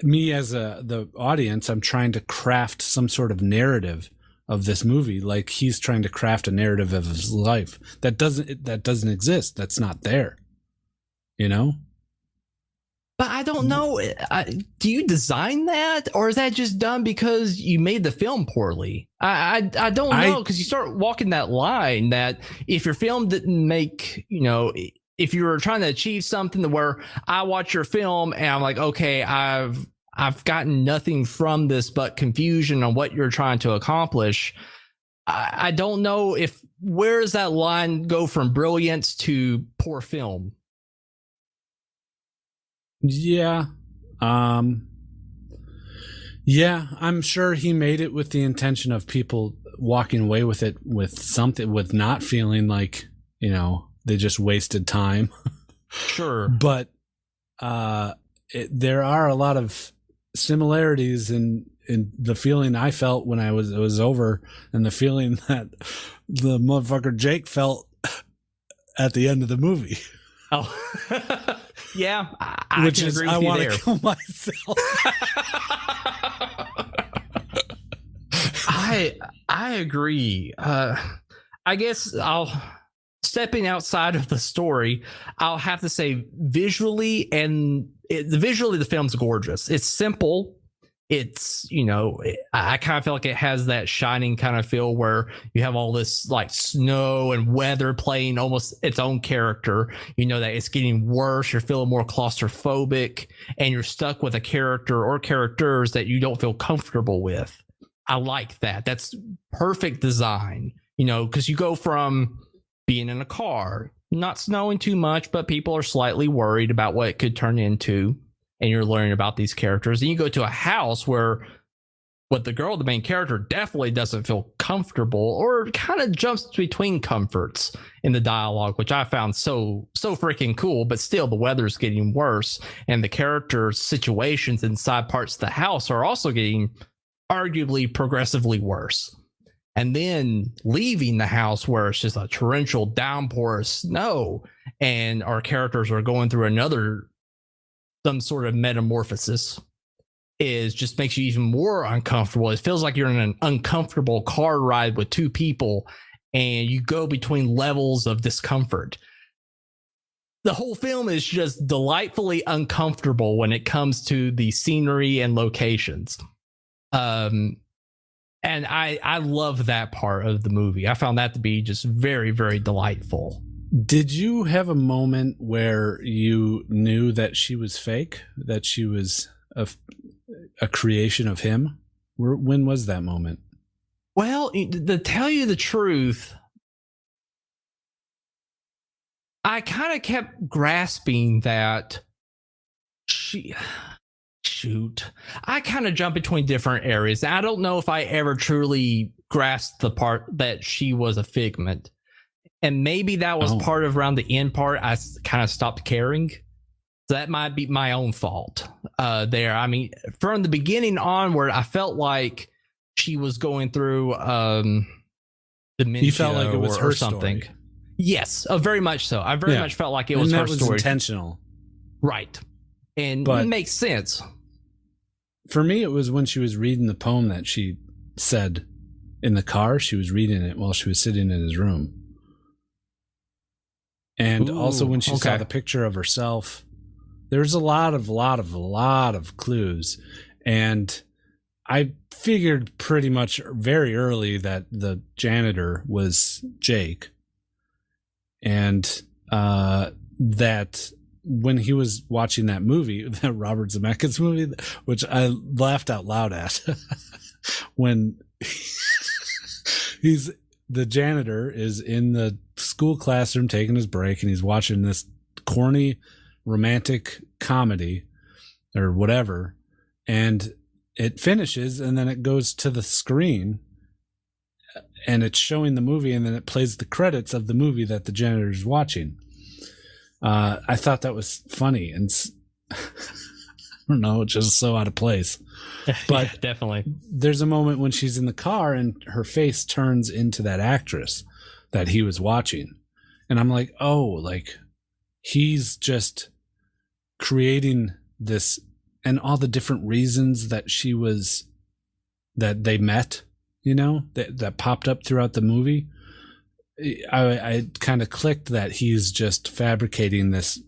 Me as the audience, I'm trying to craft some sort of narrative of this movie, like he's trying to craft a narrative of his life that doesn't exist. That's not there. But I don't know. Do you design that, or is that just done because you made the film poorly? I don't know, because you start walking that line that if your film didn't make, if you were trying to achieve something to where I watch your film and I'm like, okay, I've gotten nothing from this but confusion on what you're trying to accomplish. I don't know where does that line go from brilliance to poor film? Yeah. I'm sure he made it with the intention of people walking away with it with something, with not feeling like, they just wasted time. Sure. But there are a lot of similarities in the feeling I felt when it was over, and the feeling that the motherfucker Jake felt at the end of the movie. Oh, yeah. I can agree with you want there. to kill myself. I agree. I guess stepping outside of the story, I'll have to say visually, the film's gorgeous. It's simple. It's, I kind of feel like it has that Shining kind of feel where you have all this like snow and weather playing almost its own character. That it's getting worse. You're feeling more claustrophobic, and you're stuck with a character or characters that you don't feel comfortable with. I like that. That's perfect design, you know, because you go from being in a car, not snowing too much, but people are slightly worried about what it could turn into. And you're learning about these characters. And you go to a house where what the main character, definitely doesn't feel comfortable, or kind of jumps between comforts in the dialogue, which I found so freaking cool. But still, the weather's getting worse, and the characters' situations inside parts of the house are also getting arguably progressively worse. And then leaving the house where it's just a torrential downpour of snow, and our characters are going through some sort of metamorphosis, is just makes you even more uncomfortable. It feels like you're in an uncomfortable car ride with two people, and you go between levels of discomfort. The whole film is just delightfully uncomfortable when it comes to the scenery and locations. And I love that part of the movie. I found that to be just very, very delightful. Did you have a moment where you knew that she was fake, that she was a creation of him? When was that moment? Well, to tell you the truth, I kind of kept grasping that I kind of jump between different areas. I don't know if I ever truly grasped the part that she was a figment. And maybe that was part of around the end part. I kind of stopped caring. So that might be my own fault there. I mean, from the beginning onward, I felt like she was going through dementia. You felt like it was her something. Story. Yes, very much so. I very much felt like it was her story. That was intentional. Right. And it makes sense. For me, it was when she was reading the poem that she said in the car. She was reading it while she was sitting in his room. And also when she saw the picture of herself, there's a lot of clues. And I figured pretty much very early that the janitor was Jake. And that when he was watching that movie, that Robert Zemeckis movie, which I laughed out loud at, when the janitor is in the school classroom taking his break, and he's watching this corny romantic comedy or whatever, and it finishes, and then it goes to the screen, and it's showing the movie, and then it plays the credits of the movie that the janitor is watching. I thought that was funny, and I don't know, just so out of place. But yeah, definitely, there's a moment when she's in the car and her face turns into that actress that he was watching, and I'm like, oh, like he's just creating this, and all the different reasons that that they met, you know, that popped up throughout the movie. I kind of clicked that he's just fabricating this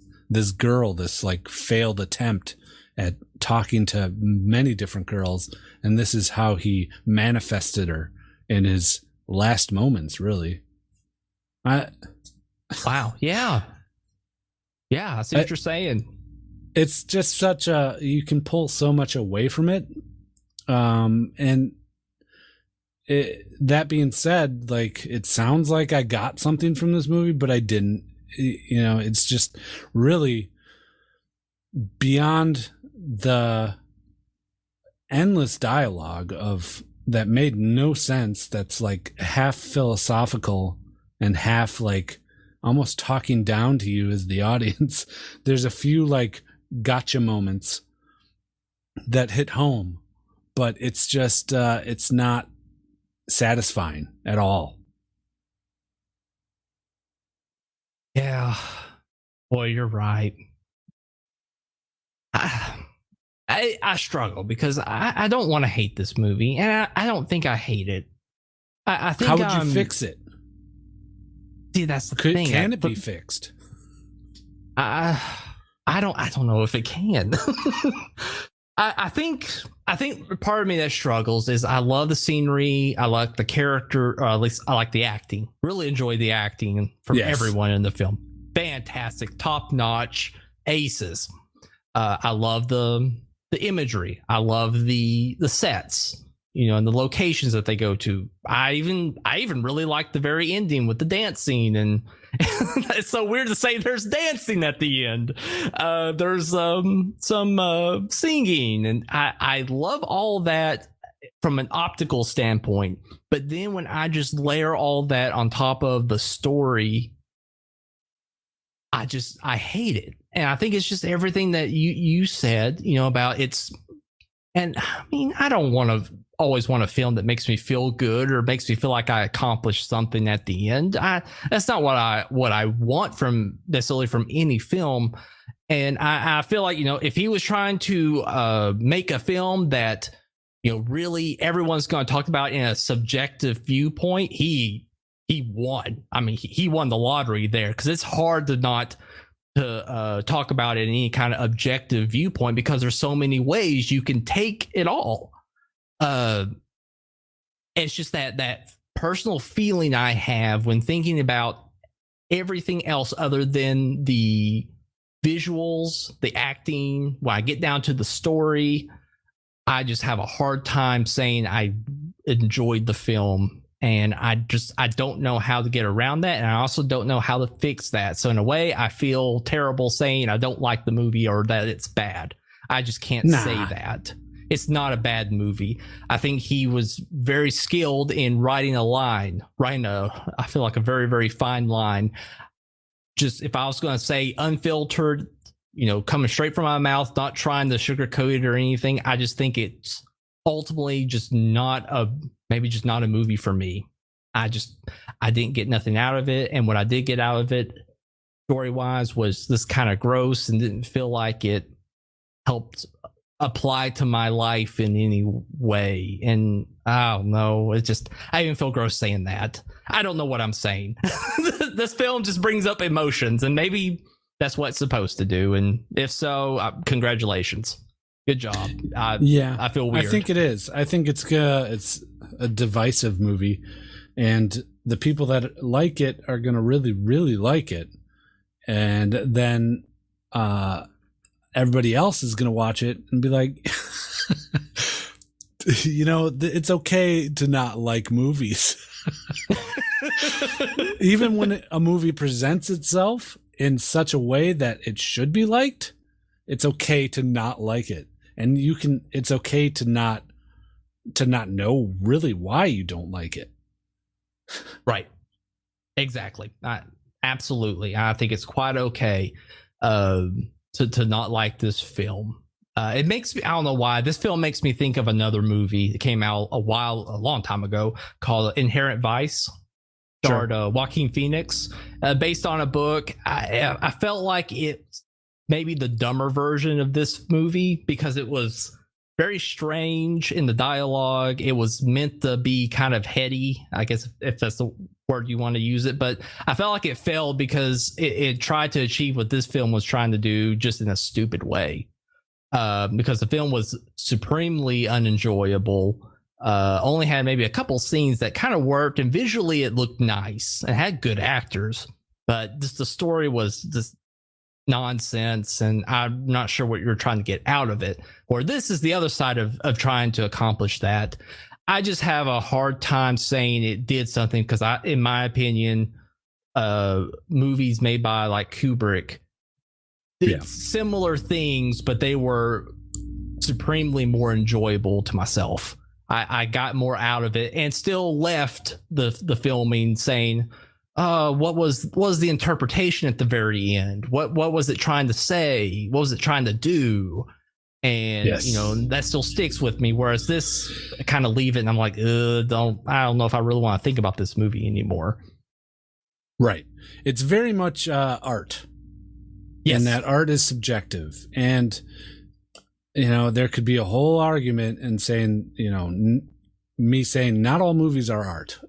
girl, this like failed attempt at talking to many different girls, and this is how he manifested her in his last moments, really. Wow. Yeah, I see what you're saying. It's just you can pull so much away from it. And that being said, like, it sounds like I got something from this movie, but I didn't. You know, it's just really beyond the endless dialogue that made no sense. That's like half philosophical and half like almost talking down to you as the audience. There's a few like gotcha moments that hit home, but it's just it's not satisfying at all. Yeah, boy, you're right. I struggle because I don't want to hate this movie, and I don't think I hate it. I think, how would you fix it? See, that's the thing. Can it be fixed? I don't know if it can. I think part of me that struggles is I love the scenery. I like the character, or at least I like the acting. Really enjoy the acting from everyone in the film. Fantastic, top notch, aces. I love the imagery. I love the sets. and the locations that they go to. I even really like the very ending with the dance scene, and it's so weird to say there's dancing at the end. There's some singing, and I love all that from an optical standpoint. But then when I just layer all that on top of the story, I hate it. And I think it's just everything that you said, about it's. And I mean, I don't always want a film that makes me feel good or makes me feel like I accomplished something at the end. That's not what I want necessarily from any film. And I feel like, if he was trying to make a film that, really everyone's going to talk about in a subjective viewpoint, he won. I mean, he won the lottery there, because it's hard to not talk about it in any kind of objective viewpoint, because there's so many ways you can take it all. It's just that personal feeling I have when thinking about everything else other than the visuals, the acting. When I get down to the story, I just have a hard time saying I enjoyed the film. And I don't know how to get around that. And I also don't know how to fix that. So in a way, I feel terrible saying I don't like the movie or that it's bad. I just can't say that. It's not a bad movie. I think he was very skilled in writing I feel like a very, very fine line. Just if I was going to say unfiltered, coming straight from my mouth, not trying to sugarcoat it or anything, I just think it's ultimately just not a movie for me. I didn't get nothing out of it, and what I did get out of it story wise was this kind of gross and didn't feel like it helped apply to my life in any way. And I don't know, I even feel gross saying that. I don't know what I'm saying. This film just brings up emotions, and maybe that's what it's supposed to do, and if so, congratulations. Good job. I feel weird. I think it is. I think it's a divisive movie, and the people that like it are going to really, really like it. And then everybody else is going to watch it and be like, it's okay to not like movies. Even when a movie presents itself in such a way that it should be liked, it's okay to not like it. And it's okay to not know really why you don't like it. Right. Exactly. Absolutely. I think it's quite okay to not like this film. It makes me, I don't know why, this film makes me think of another movie that came out a long time ago called Inherent Vice. Starred Joaquin Phoenix, based on a book. I felt like it's maybe the dumber version of this movie because it was very strange in the dialogue. It was meant to be kind of heady, I guess, if that's the word you want to use it. But I felt like it failed because it tried to achieve what this film was trying to do just in a stupid way. Because the film was supremely unenjoyable. Only had maybe a couple scenes that kind of worked, and visually it looked nice and had good actors, but just the story was just nonsense, and I'm not sure what you're trying to get out of it. Or this is the other side of trying to accomplish that. I just have a hard time saying it did something because in my opinion, movies made by like Kubrick did similar things, but they were supremely more enjoyable to myself. I got more out of it and still left the filming saying, what was the interpretation at the very end? What was it trying to say? What was it trying to do? And that still sticks with me. Whereas this, I kind of leave it and I'm like, I don't know if I really want to think about this movie anymore. Right. It's very much art. Yes. And that art is subjective. And there could be a whole argument and saying, me saying not all movies are art.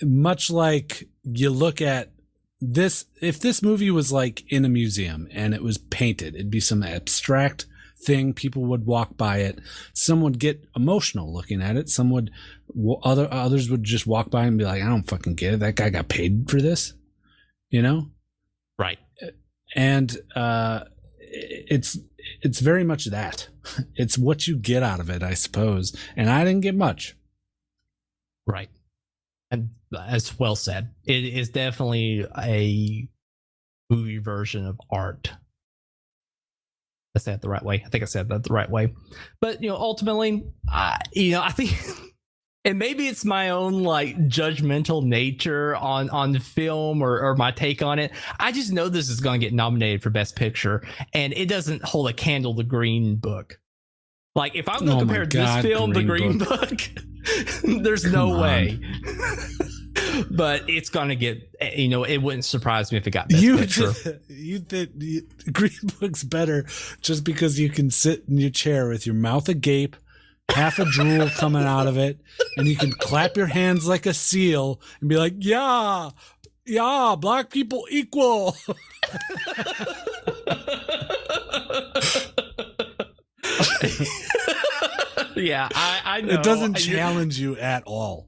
Much like you look at this, if this movie was like in a museum and it was painted, it'd be some abstract thing. People would walk by it. Some would get emotional looking at it. Others would just walk by and be like, I don't fucking get it. That guy got paid for this, Right. And, it's very much that. It's what you get out of it, I suppose. And I didn't get much. Right. And as well said, it is definitely a movie version of art. I said that the right way. I think I said that the right way. But, ultimately, I think, and maybe it's my own like judgmental nature on the film or my take on it. I just know this is going to get nominated for Best Picture, and it doesn't hold a candle to Green Book. Like, if I'm going to compare this film to Green Book, there's no way. But it's going to get, it wouldn't surprise me if it got Best Picture. You think Green Book's better just because you can sit in your chair with your mouth agape, half a drool coming out of it, and you can clap your hands like a seal and be like, yeah, black people equal. Yeah, I know. It doesn't challenge you at all.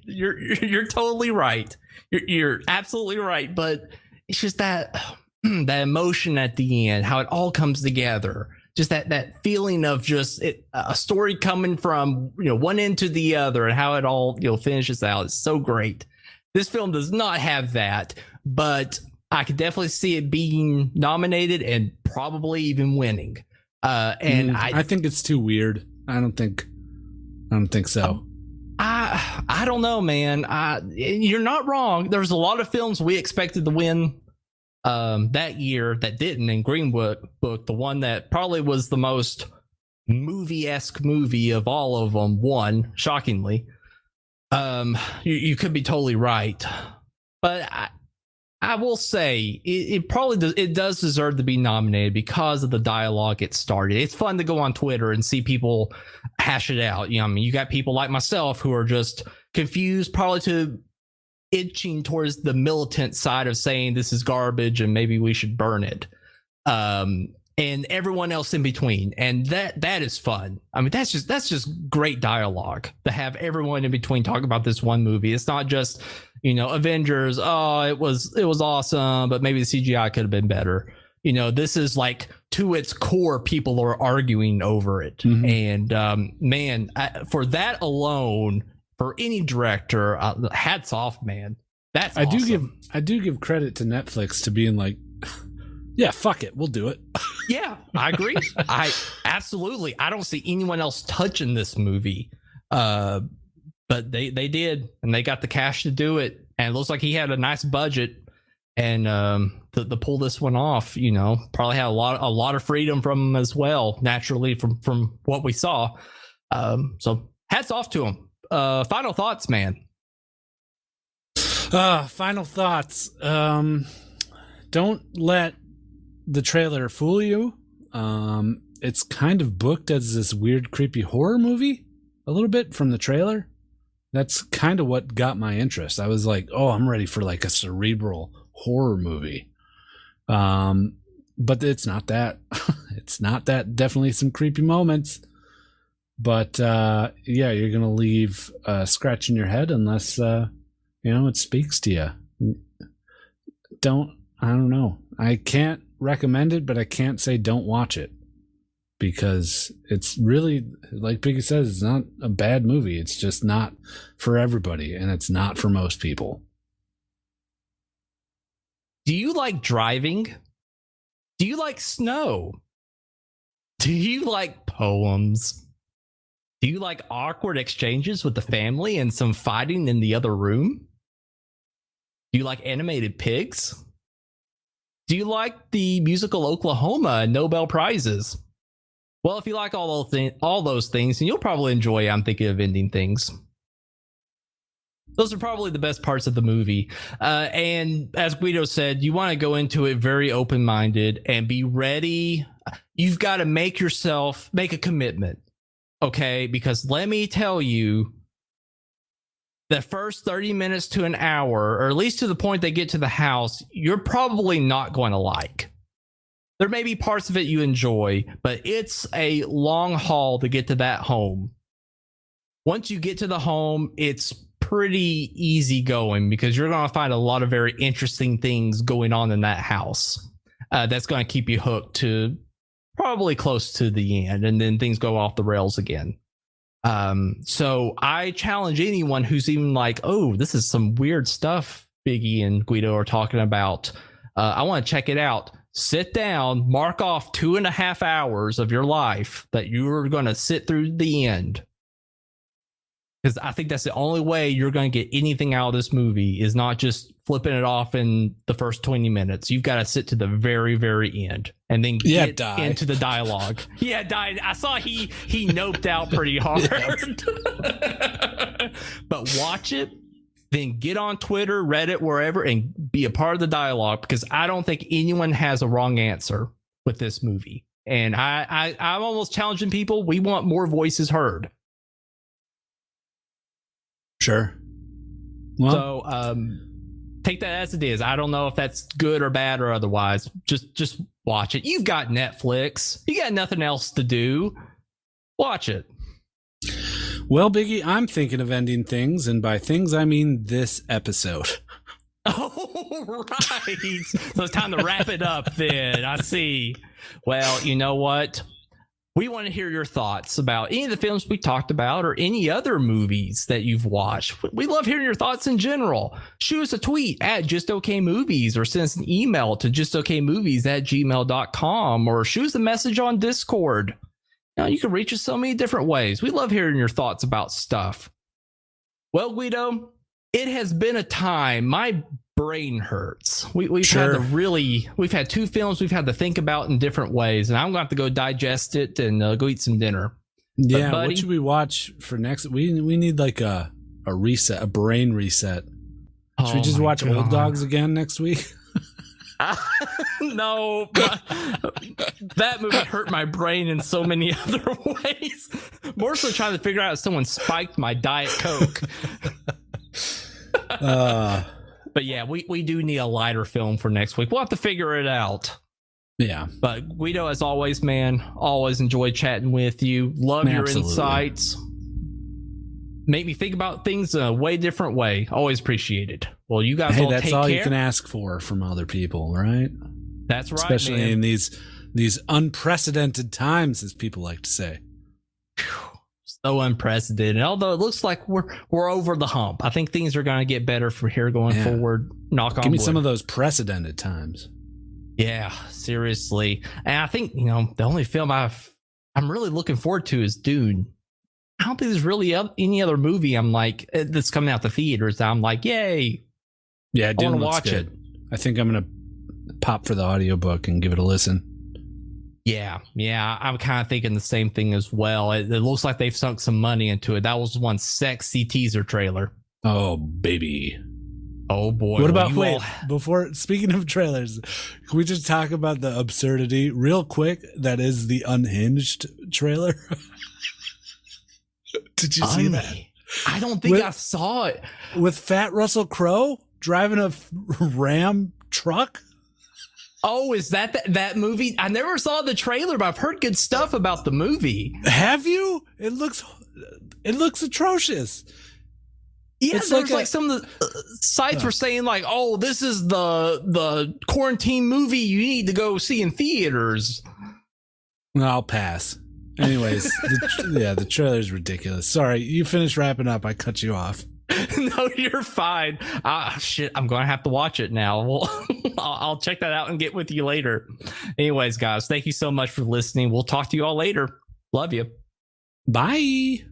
You're totally right. You're absolutely right. But it's just that emotion at the end, how it all comes together. Just that feeling of just a story coming from one end to the other, and how it all finishes out. It's so great. This film does not have that, but I could definitely see it being nominated and probably even winning. And I think it's too weird. I don't think so. I don't know, man. You're not wrong. There's a lot of films we expected to win that year that didn't. And Green Book, the one that probably was the most movie-esque movie of all of them, won, shockingly. You could be totally right, but I will say it probably does, it does deserve to be nominated because of the dialogue it started. It's fun to go on Twitter and see people hash it out. You got people like myself who are just confused, probably to itching towards the militant side of saying this is garbage and maybe we should burn it. And everyone else in between. And that is fun. I mean, that's just great dialogue to have everyone in between talk about this one movie. It's not just, Avengers. Oh, it was awesome, but maybe the CGI could have been better. This is like, to its core, people are arguing over it. Mm-hmm. And man, for that alone, for any director, hats off, man. That's awesome. I do give credit to Netflix to being like, yeah, fuck it, we'll do it. Yeah, I agree. I don't see anyone else touching this movie. But they did, and they got the cash to do it. And it looks like he had a nice budget, and to pull this one off, probably had a lot of freedom from him as well, naturally from what we saw. So hats off to him. Final thoughts, man. Final thoughts. Don't let the trailer fool you. It's kind of booked as this weird, creepy horror movie, a little bit from the trailer. That's kind of what got my interest. I was like, oh, I'm ready for like a cerebral horror movie. But it's not that. It's not that. Definitely some creepy moments. But yeah, you're going to leave scratching your head unless, it speaks to you. I don't know. I can't recommend it, but I can't say don't watch it. Because it's really, like Biggie says, it's not a bad movie. It's just not for everybody, and it's not for most people. Do you like driving? Do you like snow? Do you like poems? Do you like awkward exchanges with the family and some fighting in the other room? Do you like animated pigs? Do you like the musical Oklahoma and Nobel Prizes? Well, if you like all those things, then you'll probably enjoy I'm Thinking of Ending Things. Those are probably the best parts of the movie. And as Gweedo said, you want to go into it very open-minded and be ready. You've got to make a commitment. Okay? Because let me tell you, the first 30 minutes to an hour, or at least to the point they get to the house, you're probably not going to like. There may be parts of it you enjoy, but it's a long haul to get to that home. Once you get to the home, it's pretty easygoing because you're going to find a lot of very interesting things going on in that house. That's going to keep you hooked to probably close to the end, and then things go off the rails again. So I challenge anyone who's even like, oh, this is some weird stuff Biggie and Gweedo are talking about. I want to check it out. Sit down, mark off 2.5 hours of your life that you're going to sit through the end. Because I think that's the only way you're going to get anything out of this movie is not just flipping it off in the first 20 minutes. You've got to sit to the very, very end and then get into the dialogue. Yeah, die. I saw he noped out pretty hard. But watch it, then get on Twitter, Reddit, wherever, and be a part of the dialogue, because I don't think anyone has a wrong answer with this movie. And I'm almost challenging people. We want more voices heard. Sure. Well, so take that as it is. I don't know if that's good or bad or otherwise. Just watch it. You've got Netflix. You got nothing else to do. Watch it. Well, Biggie, I'm thinking of ending things, and by things I mean this episode. Oh, right. So it's time to wrap it up then. I see. Well, you know what? We want to hear your thoughts about any of the films we talked about or any other movies that you've watched. We love hearing your thoughts in general. Shoot us a tweet at JustOKMovies or send us an email to justokmovies@gmail.com or shoot us a message on Discord. Now, you can reach us so many different ways. We love hearing your thoughts about stuff. Well, Gweedo, it has been a time. My brain hurts. We've had we've had 2 films we've had to think about in different ways, and I'm going to have to go digest it and go eat some dinner. Yeah, buddy, what should we watch for next? We need like a reset, a brain reset. Should we just watch Old Dogs again next week? No, that movie hurt my brain in so many other ways. More so trying to figure out if someone spiked my Diet Coke. But yeah, we do need a lighter film for next week. We'll have to figure it out. Yeah. But Gweedo, as always, man, always enjoy chatting with you. Love your insights. Make me think about things a way different way. Always appreciate it. Well, you guys all take care. That's all you can ask for from other people, right? That's right, especially man. In these unprecedented times, as people like to say. So unprecedented. Although it looks like we're over the hump. I think things are going to get better from here going forward. Knock on wood. Give me some of those precedented times. Yeah, seriously. And I think, the only film I'm really looking forward to is Dune. I don't think there's really any other movie I'm like that's coming out the theaters. I'm like, yay. Yeah, Dune looks watch good. I think I'm going to pop for the audiobook and give it a listen. Yeah, I'm kind of thinking the same thing as well. It looks like they've sunk some money into it. That was one sexy teaser trailer. Oh, baby. Oh, boy. What about, before, speaking of trailers, can we just talk about the absurdity real quick? That is the Unhinged trailer. Did you see that? I don't think I saw it. With Fat Russell Crowe driving a Ram truck? Oh, is that movie? I never saw the trailer, but I've heard good stuff about the movie. Have you? It looks atrocious. Yeah, it's like some of the sites were saying like, "Oh, this is the quarantine movie you need to go see in theaters." No, I'll pass. Anyways, the trailer's ridiculous. Sorry, you finished wrapping up. I cut you off. No, you're fine. Shit, I'm going to have to watch it now. Well, I'll check that out and get with you later. Anyways, guys, thank you so much for listening. We'll talk to you all later. Love you. Bye.